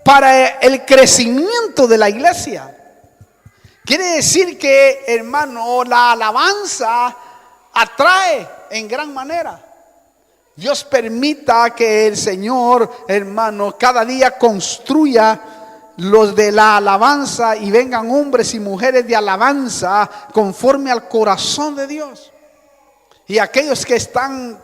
para el crecimiento de la iglesia. Quiere decir que, hermano, la alabanza atrae en gran manera. Dios permita que el Señor, hermano, cada día construya los de la alabanza y vengan hombres y mujeres de alabanza conforme al corazón de Dios. Y aquellos que están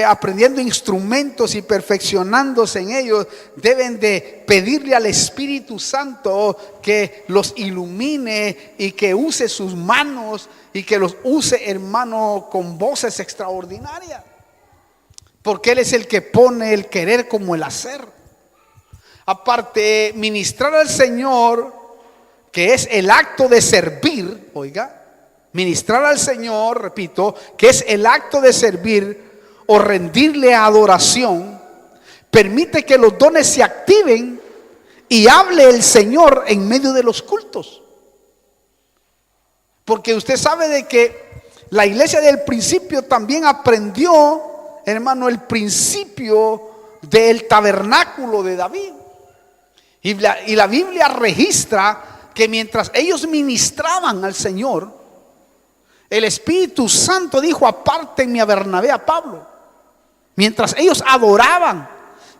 aprendiendo instrumentos y perfeccionándose en ellos, deben de pedirle al Espíritu Santo que los ilumine y que use sus manos y que los use, hermano, con voces extraordinarias. Porque Él es el que pone el querer como el hacer. Aparte, ministrar al Señor, que es el acto de servir, oiga, ministrar al Señor, repito, que es el acto de servir o rendirle adoración, permite que los dones se activen y hable el Señor en medio de los cultos. Porque usted sabe de que la iglesia del principio también aprendió, hermano, el principio del tabernáculo de David. Y la Biblia registra que mientras ellos ministraban al Señor, el Espíritu Santo dijo: apártenme a Bernabé, a Pablo. Mientras ellos adoraban,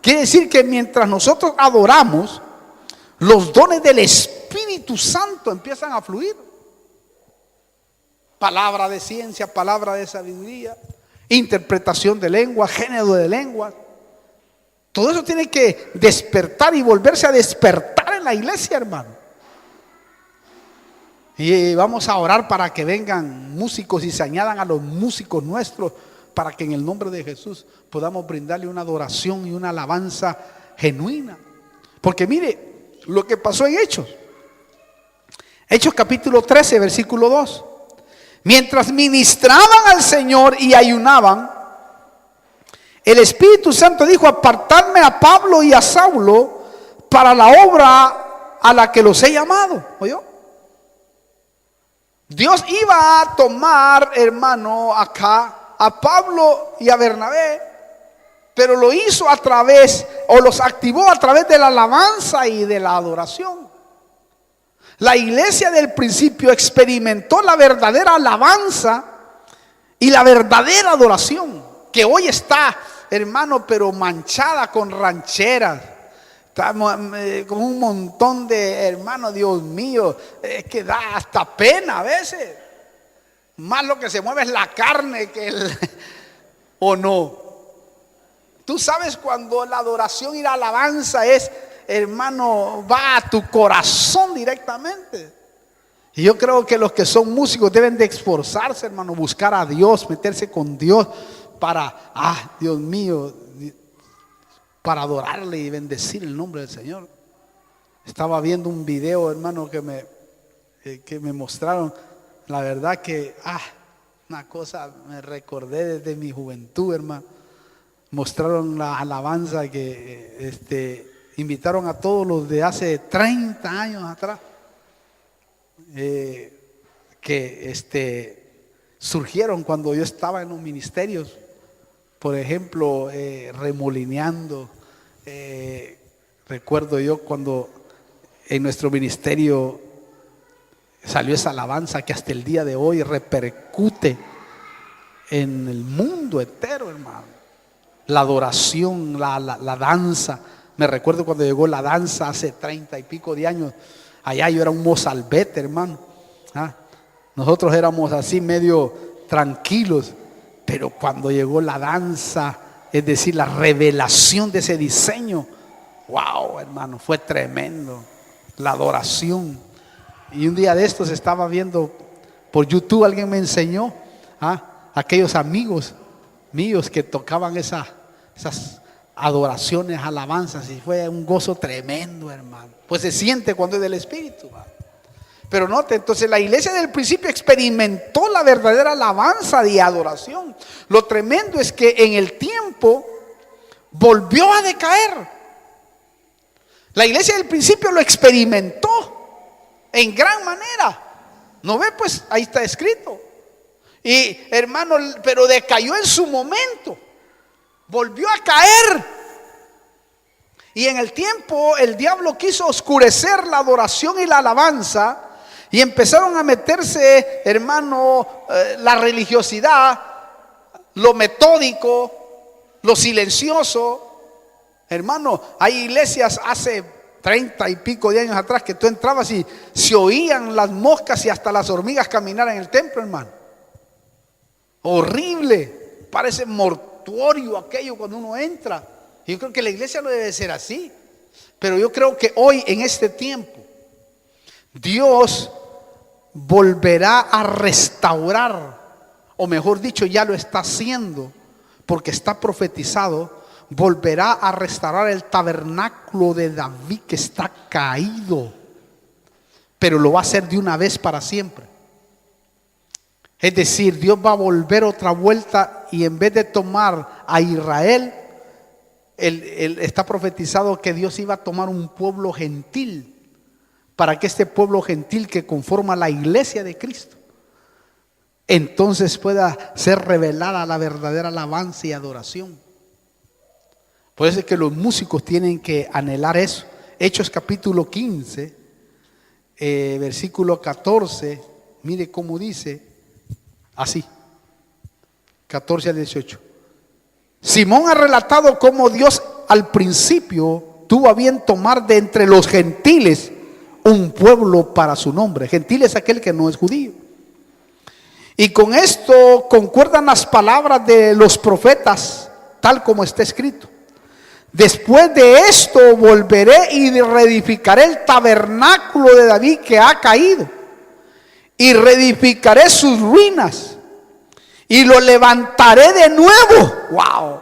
quiere decir que mientras nosotros adoramos, los dones del Espíritu Santo empiezan a fluir. Palabra de ciencia, palabra de sabiduría, interpretación de lengua, género de lengua. Todo eso tiene que despertar y volverse a despertar en la iglesia, hermano. Y vamos a orar para que vengan músicos y se añadan a los músicos nuestros, para que en el nombre de Jesús podamos brindarle una adoración y una alabanza genuina. Porque mire lo que pasó en Hechos. Hechos capítulo 13, versículo 2. Mientras ministraban al Señor y ayunaban, el Espíritu Santo dijo: apartadme a Pablo y a Saulo para la obra a la que los he llamado. ¿Oyó? Dios iba a tomar, hermano, acá a Pablo y a Bernabé, pero lo hizo a través, o los activó a través de la alabanza y de la adoración. La iglesia del principio experimentó la verdadera alabanza y la verdadera adoración, que hoy está, hermano, pero manchada con rancheras. Estamos con un montón de, hermano, Dios mío, que da hasta pena a veces. Más lo que se mueve es la carne que o no. Tú sabes cuando la adoración y la alabanza es, hermano, va a tu corazón directamente. Y yo creo que los que son músicos deben de esforzarse, hermano, buscar a Dios, meterse con Dios para, Dios mío, para adorarle y bendecir el nombre del Señor. Estaba viendo un video, hermano, que me mostraron La verdad que, una cosa me recordé desde mi juventud, hermano. Mostraron la alabanza que invitaron a todos los de hace 30 años atrás, que surgieron cuando yo estaba en los ministerios, por ejemplo, remolineando. Recuerdo yo cuando en nuestro ministerio salió esa alabanza que hasta el día de hoy repercute en el mundo entero, hermano. La adoración, la danza. Me recuerdo cuando llegó la danza hace 30 y pico de años. Allá yo era un mozalbete, hermano. Nosotros éramos así medio tranquilos. Pero cuando llegó la danza, es decir, la revelación de ese diseño, wow, hermano, fue tremendo. La adoración. Y un día de estos estaba viendo por YouTube, alguien me enseñó, aquellos amigos míos que tocaban esas adoraciones, alabanzas, y fue un gozo tremendo, hermano. Pues se siente cuando es del Espíritu, hermano. Pero note, entonces la iglesia del principio experimentó la verdadera alabanza y adoración. Lo tremendo es que en el tiempo volvió a decaer. La iglesia del principio lo experimentó en gran manera. ¿No ve? Pues ahí está escrito. Y hermano, pero decayó en su momento. Volvió a caer. Y en el tiempo el diablo quiso oscurecer la adoración y la alabanza. Y empezaron a meterse, hermano, la religiosidad, lo metódico, lo silencioso. Hermano, hay iglesias hace 30 y pico de años atrás que tú entrabas y se oían las moscas y hasta las hormigas caminar en el templo, hermano. Horrible, parece mortuorio aquello cuando uno entra. Yo creo que la iglesia no debe ser así. Pero yo creo que hoy, en este tiempo, Dios volverá a restaurar, o mejor dicho, ya lo está haciendo, porque está profetizado. Volverá a restaurar el tabernáculo de David que está caído, pero lo va a hacer de una vez para siempre. Es decir, Dios va a volver otra vuelta, y en vez de tomar a Israel, está profetizado que Dios iba a tomar un pueblo gentil, para que este pueblo gentil que conforma la iglesia de Cristo, entonces pueda ser revelada la verdadera alabanza y adoración. Por eso es que los músicos tienen que anhelar eso. Hechos capítulo 15, versículo 14, mire cómo dice, así, 14 al 18. Simón ha relatado cómo Dios al principio tuvo a bien tomar de entre los gentiles un pueblo para su nombre. Gentil es aquel que no es judío. Y con esto concuerdan las palabras de los profetas, tal como está escrito: después de esto volveré y reedificaré el tabernáculo de David que ha caído, y reedificaré sus ruinas, y lo levantaré de nuevo. Wow.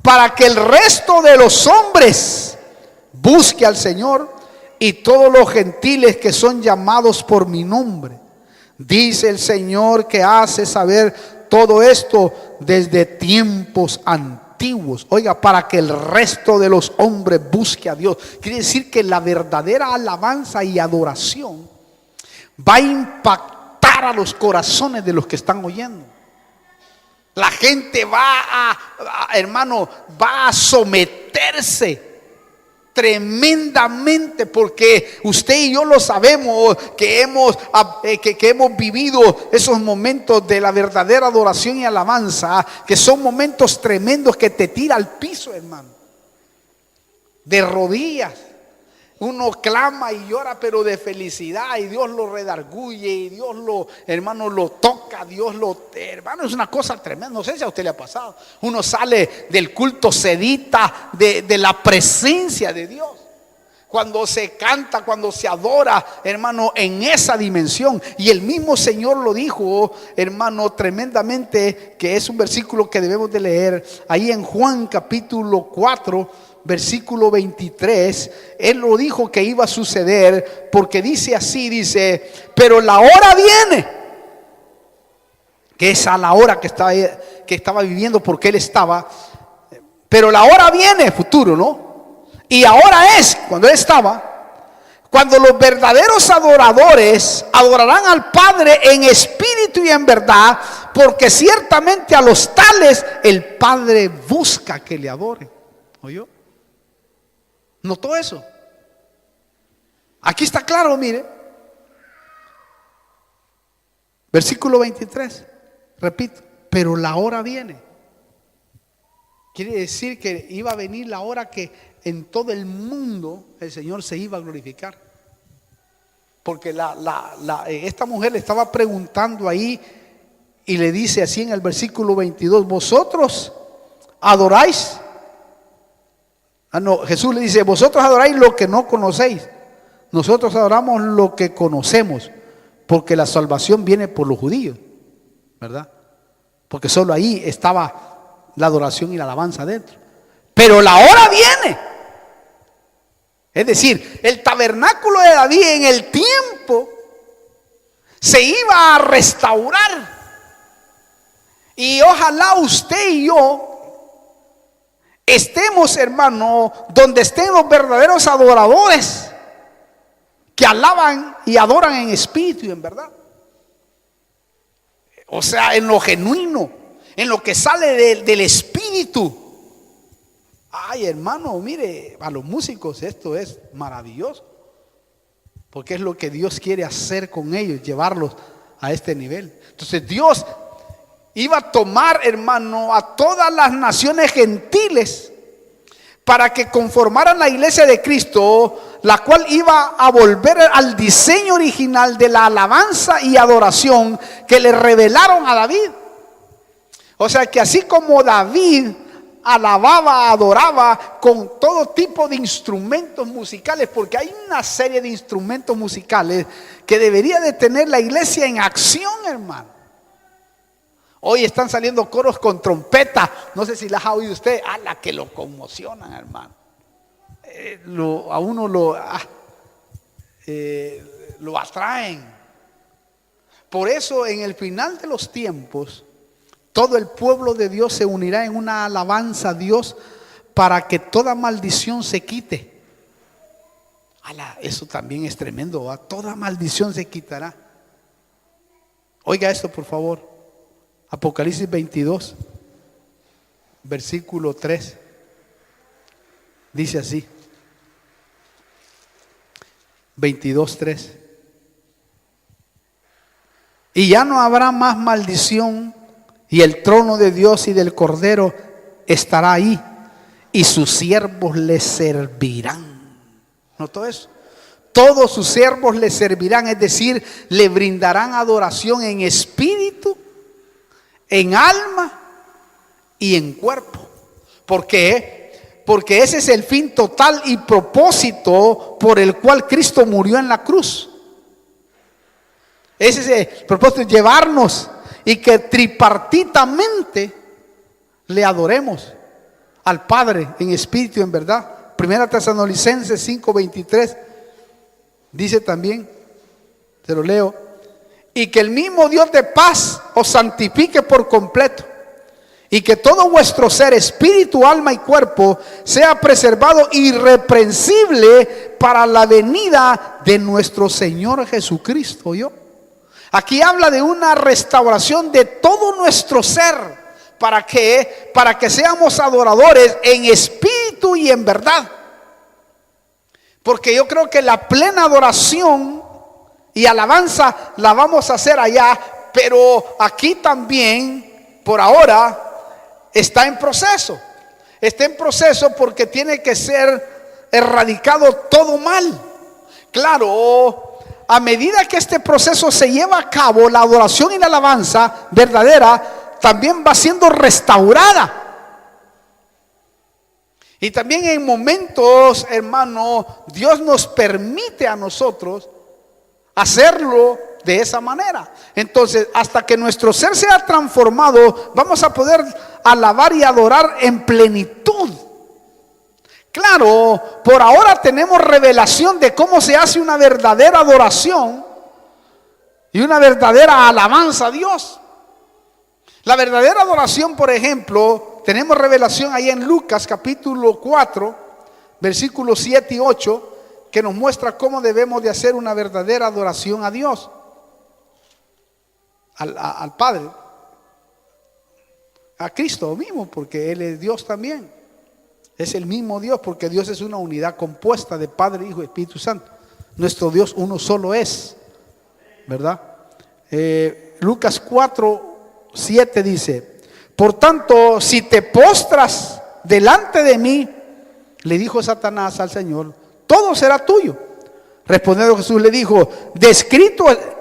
Para que el resto de los hombres busque al Señor, y todos los gentiles que son llamados por mi nombre. Dice el Señor, que hace saber todo esto desde tiempos antiguos. Oiga, para que el resto de los hombres busque a Dios. Quiere decir que la verdadera alabanza y adoración va a impactar a los corazones de los que están oyendo. La gente hermano, va a someterse tremendamente, porque usted y yo lo sabemos, que hemos vivido esos momentos de la verdadera adoración y alabanza, que son momentos tremendos que te tira al piso, hermano, de rodillas. Uno clama y llora, pero de felicidad, y Dios lo redarguye, y Dios hermano, lo toca, hermano, es una cosa tremenda. No sé si a usted le ha pasado. Uno sale del culto sedita de la presencia de Dios. Cuando se canta, cuando se adora, hermano, en esa dimensión. Y el mismo Señor lo dijo, hermano, tremendamente, que es un versículo que debemos de leer ahí en Juan capítulo 4, versículo 23. Él lo dijo que iba a suceder, porque dice así, dice: pero la hora viene que es a la hora que estaba viviendo, porque él estaba. Pero la hora viene, futuro, ¿no? Y ahora es cuando él estaba. Cuando los verdaderos adoradores adorarán al Padre en espíritu y en verdad, porque ciertamente a los tales el Padre busca que le adoren. ¿Oyó? ¿Notó eso? Aquí está claro, mire. Versículo 23, repito, pero la hora viene. Quiere decir que iba a venir la hora que en todo el mundo el Señor se iba a glorificar. Porque esta mujer le estaba preguntando ahí y le dice así en el versículo 22, ¿vosotros adoráis? Jesús le dice, vosotros adoráis lo que no conocéis. Nosotros adoramos lo que conocemos, porque la salvación viene por los judíos, ¿verdad? Porque solo ahí estaba la adoración y la alabanza dentro. Pero la hora viene. Es decir, el tabernáculo de David en el tiempo se iba a restaurar. Y ojalá usted y yo estemos, hermano, donde estén los verdaderos adoradores que alaban y adoran en espíritu y en verdad. O sea, en lo genuino, en lo que sale del espíritu. Ay, hermano, mire, a los músicos esto es maravilloso, porque es lo que Dios quiere hacer con ellos, llevarlos a este nivel. Entonces Dios iba a tomar, hermano, a todas las naciones gentiles para que conformaran la iglesia de Cristo, la cual iba a volver al diseño original de la alabanza y adoración que le revelaron a David. O sea que así como David alababa, adoraba con todo tipo de instrumentos musicales, porque hay una serie de instrumentos musicales que debería de tener la iglesia en acción, hermano. Hoy están saliendo coros con trompeta, no sé si las ha oído usted, a la que lo conmocionan, hermano. A uno lo atraen. Por eso en el final de los tiempos todo el pueblo de Dios se unirá en una alabanza a Dios para que toda maldición se quite. Eso también es tremendo, ¿va? Toda maldición se quitará. Oiga esto, por favor. Apocalipsis 22, versículo 3. Dice así. 22:3. Y ya no habrá más maldición, y el trono de Dios y del Cordero estará ahí, y sus siervos le servirán. ¿Notó eso? Todos sus siervos le servirán, es decir, le brindarán adoración en espíritu, en alma y en cuerpo. ¿Por qué? Porque ese es el fin total y propósito por el cual Cristo murió en la cruz. Ese es el propósito, llevarnos y que tripartitamente le adoremos al Padre en espíritu y en verdad. Primera Tesalonicenses 5:23 dice también, te lo leo, y que el mismo Dios de paz os santifique por completo, y que todo vuestro ser, espíritu, alma y cuerpo, sea preservado irreprensible para la venida de nuestro Señor Jesucristo. Aquí habla de una restauración de todo nuestro ser. ¿Para qué? Para que seamos adoradores en espíritu y en verdad. Porque yo creo que la plena adoración y alabanza la vamos a hacer allá, pero aquí también, por ahora, está en proceso. Está en proceso porque tiene que ser erradicado todo mal. Claro, a medida que este proceso se lleva a cabo, la adoración y la alabanza verdadera también va siendo restaurada. Y también en momentos, hermano, Dios nos permite a nosotros hacerlo de esa manera. Entonces, hasta que nuestro ser sea transformado, vamos a poder alabar y adorar en plenitud. Claro, por ahora tenemos revelación de cómo se hace una verdadera adoración y una verdadera alabanza a Dios. La verdadera adoración, por ejemplo, tenemos revelación ahí en Lucas capítulo 4, versículos 7 y 8, que nos muestra cómo debemos de hacer una verdadera adoración a Dios, al Padre, a Cristo mismo, porque Él es Dios también. Es el mismo Dios, porque Dios es una unidad compuesta de Padre, Hijo y Espíritu Santo. Nuestro Dios uno solo es, ¿verdad? Lucas 4, 7 dice: por tanto, si te postras delante de mí, le dijo Satanás al Señor, todo será tuyo. Respondiendo Jesús le dijo: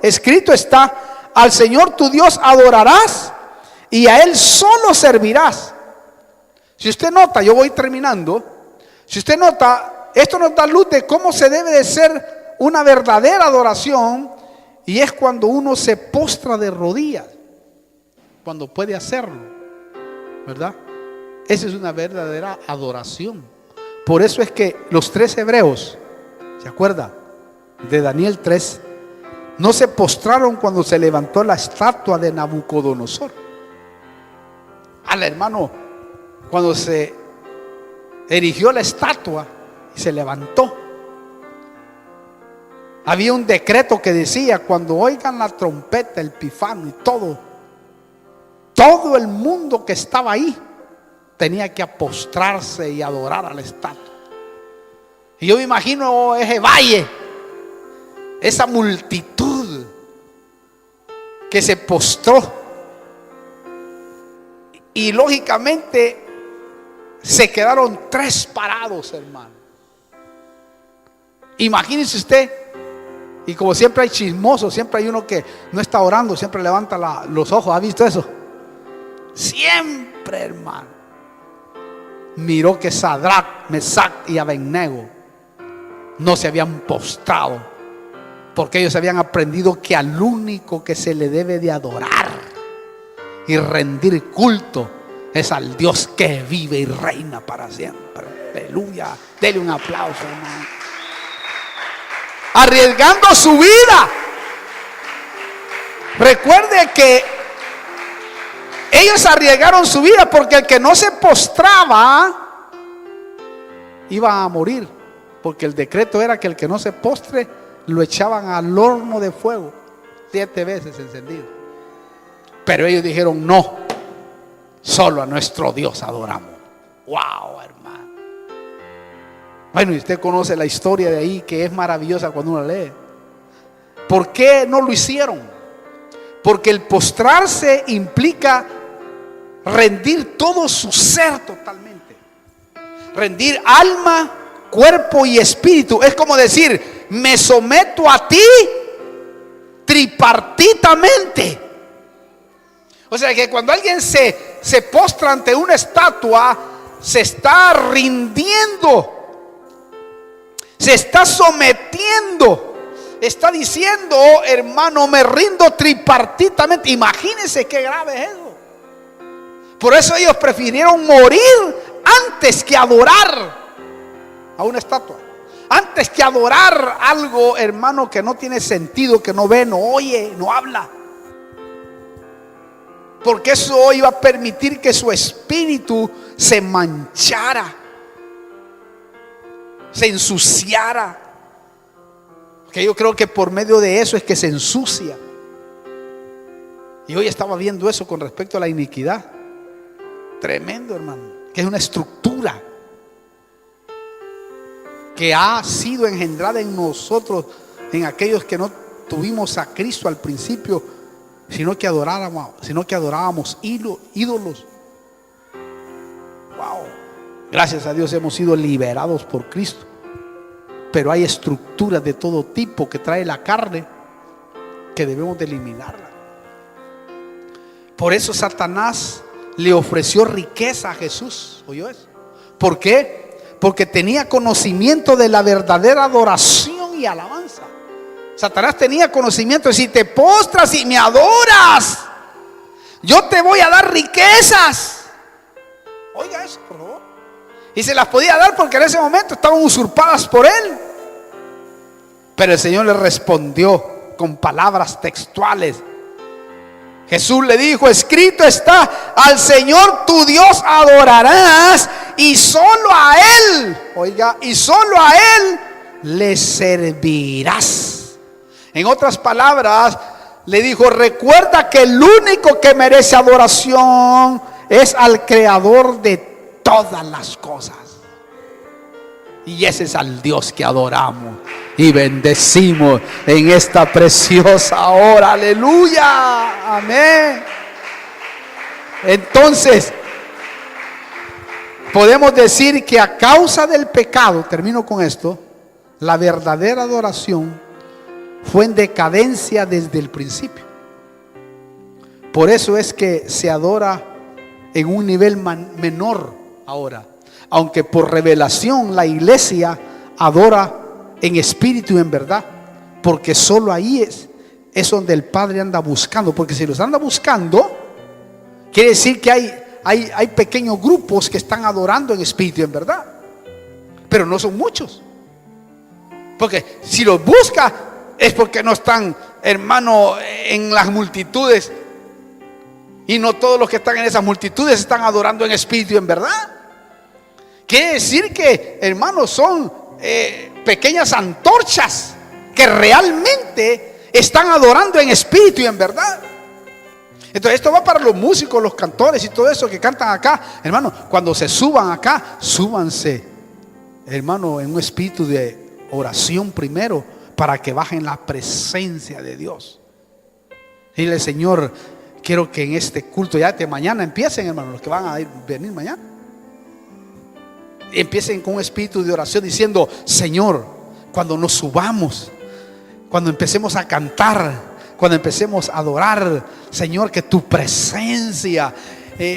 escrito está, al Señor tu Dios adorarás y a Él solo servirás. Si usted nota, yo voy terminando, si usted nota, esto nos da luz de cómo se debe de ser una verdadera adoración, y es cuando uno se postra de rodillas, cuando puede hacerlo, ¿verdad? Esa es una verdadera adoración. Por eso es que los 3 hebreos, ¿se acuerda? De Daniel 3, no se postraron cuando se levantó la estatua de Nabucodonosor. Al hermano, cuando se erigió la estatua y se levantó, había un decreto que decía: cuando oigan la trompeta, el pifano y todo el mundo que estaba ahí tenía que postrarse y adorar a la estatua. Y yo me imagino ese valle, esa multitud que se postró, y lógicamente se quedaron 3 parados, hermano. Imagínese usted. Y como siempre hay chismosos, siempre hay uno que no está orando, siempre levanta los ojos. ¿Ha visto eso? Siempre, hermano. Miró que Sadrach, Mesach y Abednego no se habían postrado, porque ellos habían aprendido que al único que se le debe de adorar y rendir culto es al Dios que vive y reina para siempre. Aleluya. Dele un aplauso, hermano. Arriesgando su vida. Recuerde que ellos arriesgaron su vida, porque el que no se postraba iba a morir, porque el decreto era que el que no se postre lo echaban al horno de fuego 7 veces encendido. Pero ellos dijeron: no, solo a nuestro Dios adoramos. Wow, hermano. Bueno, y usted conoce la historia de ahí, que es maravillosa cuando uno lee. ¿Por qué no lo hicieron? Porque el postrarse implica rendir todo su ser totalmente. Rendir alma, cuerpo y espíritu. Es como decir: me someto a ti tripartitamente. O sea que cuando alguien se postra ante una estatua, se está rindiendo, se está sometiendo, está diciendo: hermano, me rindo tripartitamente. Imagínense qué grave es eso. Por eso ellos prefirieron morir antes que adorar a una estatua, antes que adorar algo, hermano, que no tiene sentido, que no ve, no oye, no habla. Porque eso iba a permitir que su espíritu se manchara, se ensuciara. Que yo creo que por medio de eso es que se ensucia. Y hoy estaba viendo eso con respecto a la iniquidad. Tremendo, hermano. Que es una estructura que ha sido engendrada en nosotros, en aquellos que no tuvimos a Cristo al principio, sino que adorábamos ídolos. Wow. Gracias a Dios hemos sido liberados por Cristo. Pero hay estructuras de todo tipo que trae la carne, que debemos de eliminarla. Por eso Satanás le ofreció riqueza a Jesús. ¿Oyó eso? ¿Por qué? Porque tenía conocimiento de la verdadera adoración y alabanza. Satanás tenía conocimiento de: si te postras y me adoras, yo te voy a dar riquezas. Oiga eso, por favor. Y se las podía dar porque en ese momento estaban usurpadas por él. Pero el Señor le respondió con palabras textuales: Jesús le dijo: escrito está, al Señor tu Dios adorarás y solo a Él, oiga, y solo a Él le servirás. En otras palabras, le dijo: recuerda que el único que merece adoración es al Creador de todas las cosas. Y ese es al Dios que adoramos y bendecimos en esta preciosa hora. Aleluya, amén. Entonces, podemos decir que a causa del pecado, termino con esto, la verdadera adoración fue en decadencia desde el principio. Por eso es que se adora en un nivel menor ahora. Aunque por revelación la iglesia adora en espíritu y en verdad, porque solo ahí es donde el Padre anda buscando. Porque si los anda buscando, quiere decir que hay pequeños grupos que están adorando en espíritu y en verdad, pero no son muchos. Porque si los busca es porque no están, hermano, en las multitudes, y no todos los que están en esas multitudes están adorando en espíritu y en verdad. Quiere decir que, hermanos, son pequeñas antorchas que realmente están adorando en espíritu y en verdad. Entonces esto va para los músicos, los cantores y todo eso que cantan acá. Hermano, cuando se suban acá, súbanse, hermano, en un espíritu de oración primero, para que bajen la presencia de Dios. Dile: Señor, quiero que en este culto, ya de mañana empiecen, hermano, los que van a venir mañana, empiecen con un espíritu de oración diciendo: Señor, cuando nos subamos, cuando empecemos a cantar, cuando empecemos a adorar, Señor, que tu presencia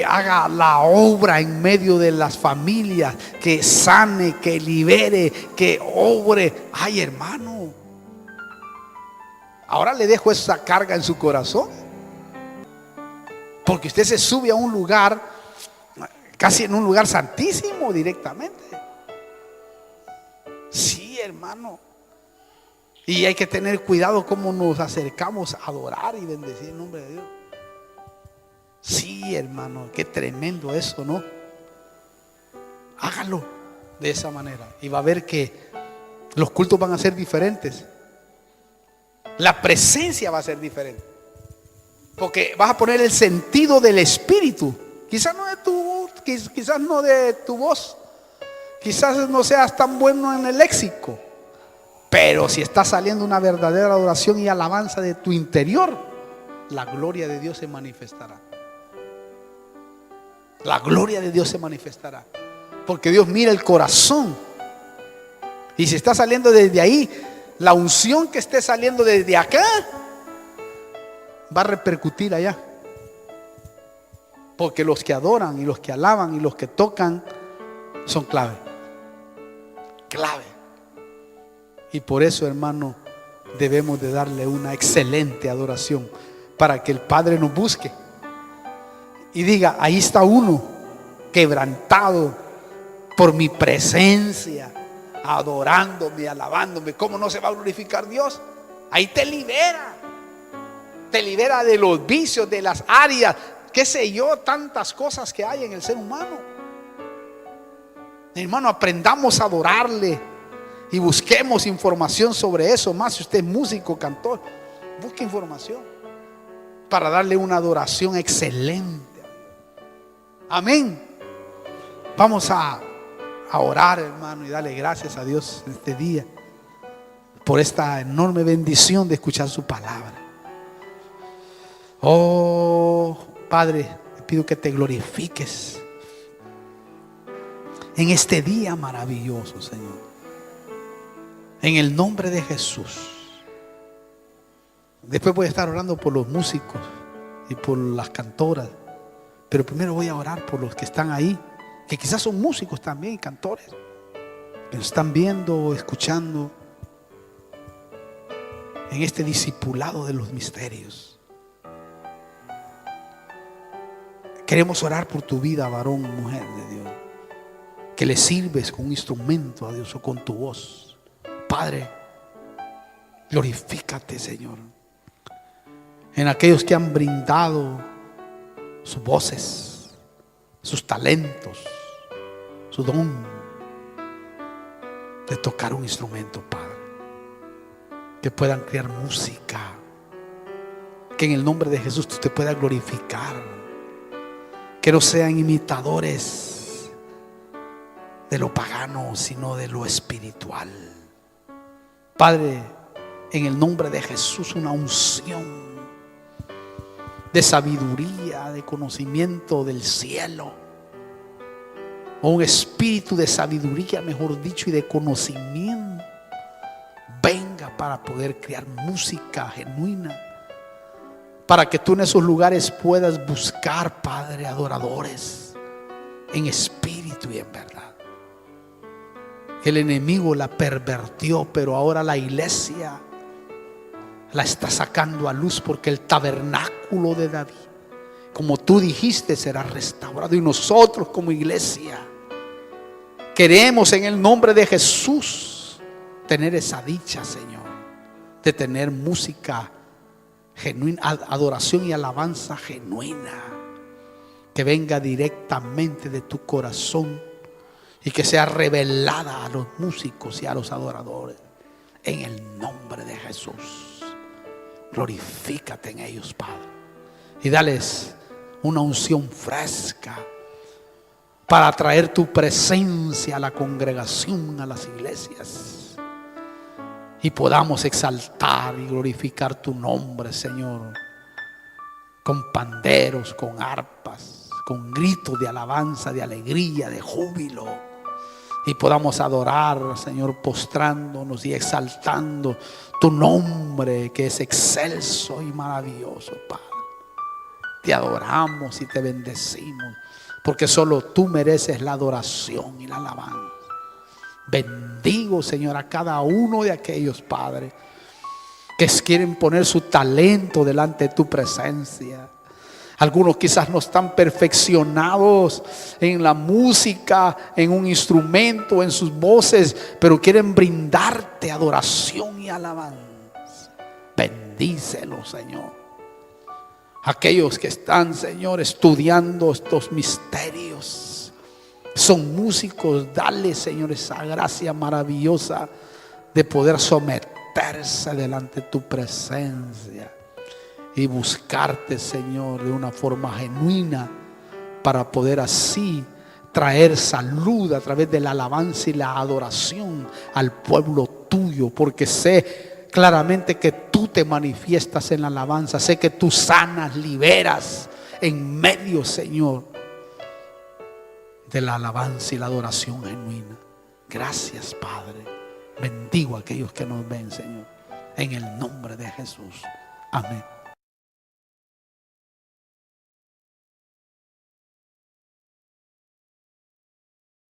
haga la obra en medio de las familias, que sane, que libere, que obre. Ay, hermano, ahora le dejo esa carga en su corazón, porque usted se sube a un lugar, casi en un lugar santísimo directamente. Sí, hermano. Y hay que tener cuidado cómo nos acercamos a adorar y bendecir el nombre de Dios. Sí, hermano, qué tremendo eso, ¿no? Hágalo de esa manera y va a ver que los cultos van a ser diferentes. La presencia va a ser diferente, porque vas a poner el sentido del espíritu. Quizás no de tu voz, quizás no seas tan bueno en el léxico, pero si está saliendo una verdadera adoración y alabanza de tu interior, la gloria de Dios se manifestará. La gloria de Dios se manifestará, porque Dios mira el corazón. Y si está saliendo desde ahí, la unción que esté saliendo desde acá va a repercutir allá. Porque los que adoran y los que alaban y los que tocan son clave. Clave. Y por eso, hermano, debemos de darle una excelente adoración, para que el Padre nos busque y diga: ahí está uno quebrantado por mi presencia, adorándome, alabándome. ¿Cómo no se va a glorificar Dios? Ahí te libera de los vicios, de las áreas, qué sé yo, tantas cosas que hay en el ser humano. Hermano, aprendamos a adorarle y busquemos información sobre eso. Más si usted es músico, cantor, busque información para darle una adoración excelente. Amén. Vamos a orar, hermano, y darle gracias a Dios este día por esta enorme bendición de escuchar su palabra. Oh Padre, te pido que te glorifiques en este día maravilloso, Señor, en el nombre de Jesús. Después voy a estar orando por los músicos y por las cantoras, pero primero voy a orar por los que están ahí, que quizás son músicos también, cantores, que nos están viendo o escuchando en este discipulado de los misterios. Queremos orar por tu vida, varón, mujer de Dios, que le sirves con un instrumento a Dios o con tu voz. Padre, glorifícate, Señor. en aquellos que han brindado sus voces, sus talentos, su don de tocar un instrumento, Padre. Que puedan crear música, que en el nombre de Jesús tú te puedas glorificar, que no sean imitadores de lo pagano, sino de lo espiritual. Padre, en el nombre de Jesús, una unción de sabiduría, de conocimiento del cielo, o un espíritu de sabiduría, mejor dicho, y de conocimiento, venga para poder crear música genuina, para que tú en esos lugares puedas buscar, Padre, adoradores en espíritu y en verdad. El enemigo la pervertió, pero ahora la iglesia la está sacando a luz, porque el tabernáculo de David, como tú dijiste, será restaurado. Y nosotros como iglesia queremos en el nombre de Jesús tener esa dicha, Señor, de tener música genuina, adoración y alabanza genuina, que venga directamente de tu corazón y que sea revelada a los músicos y a los adoradores. En el nombre de Jesús, glorifícate en ellos, Padre, y dales una unción fresca para traer tu presencia a la congregación, a las iglesias, y podamos exaltar y glorificar tu nombre, Señor, con panderos, con arpas, con gritos de alabanza, de alegría, de júbilo, y podamos adorar, Señor, postrándonos y exaltando tu nombre, que es excelso y maravilloso, Padre. Te adoramos y te bendecimos, porque solo tú mereces la adoración y la alabanza. Bendigo, Señor, a cada uno de aquellos, Padre, que quieren poner su talento delante de tu presencia. Algunos quizás no están perfeccionados en la música, en un instrumento, en sus voces, pero quieren brindarte adoración y alabanza. Bendícelo, Señor. Aquellos que están, Señor, estudiando estos misterios, son músicos, dale, Señor, esa gracia maravillosa de poder someterse delante de tu presencia y buscarte, Señor, de una forma genuina, para poder así traer salud a través de la alabanza y la adoración al pueblo tuyo, porque sé claramente que tú te manifiestas en la alabanza. Sé que tú sanas, liberas en medio, Señor, de la alabanza y la adoración genuina. Gracias, Padre. Bendigo a aquellos que nos ven, Señor, en el nombre de Jesús. Amén.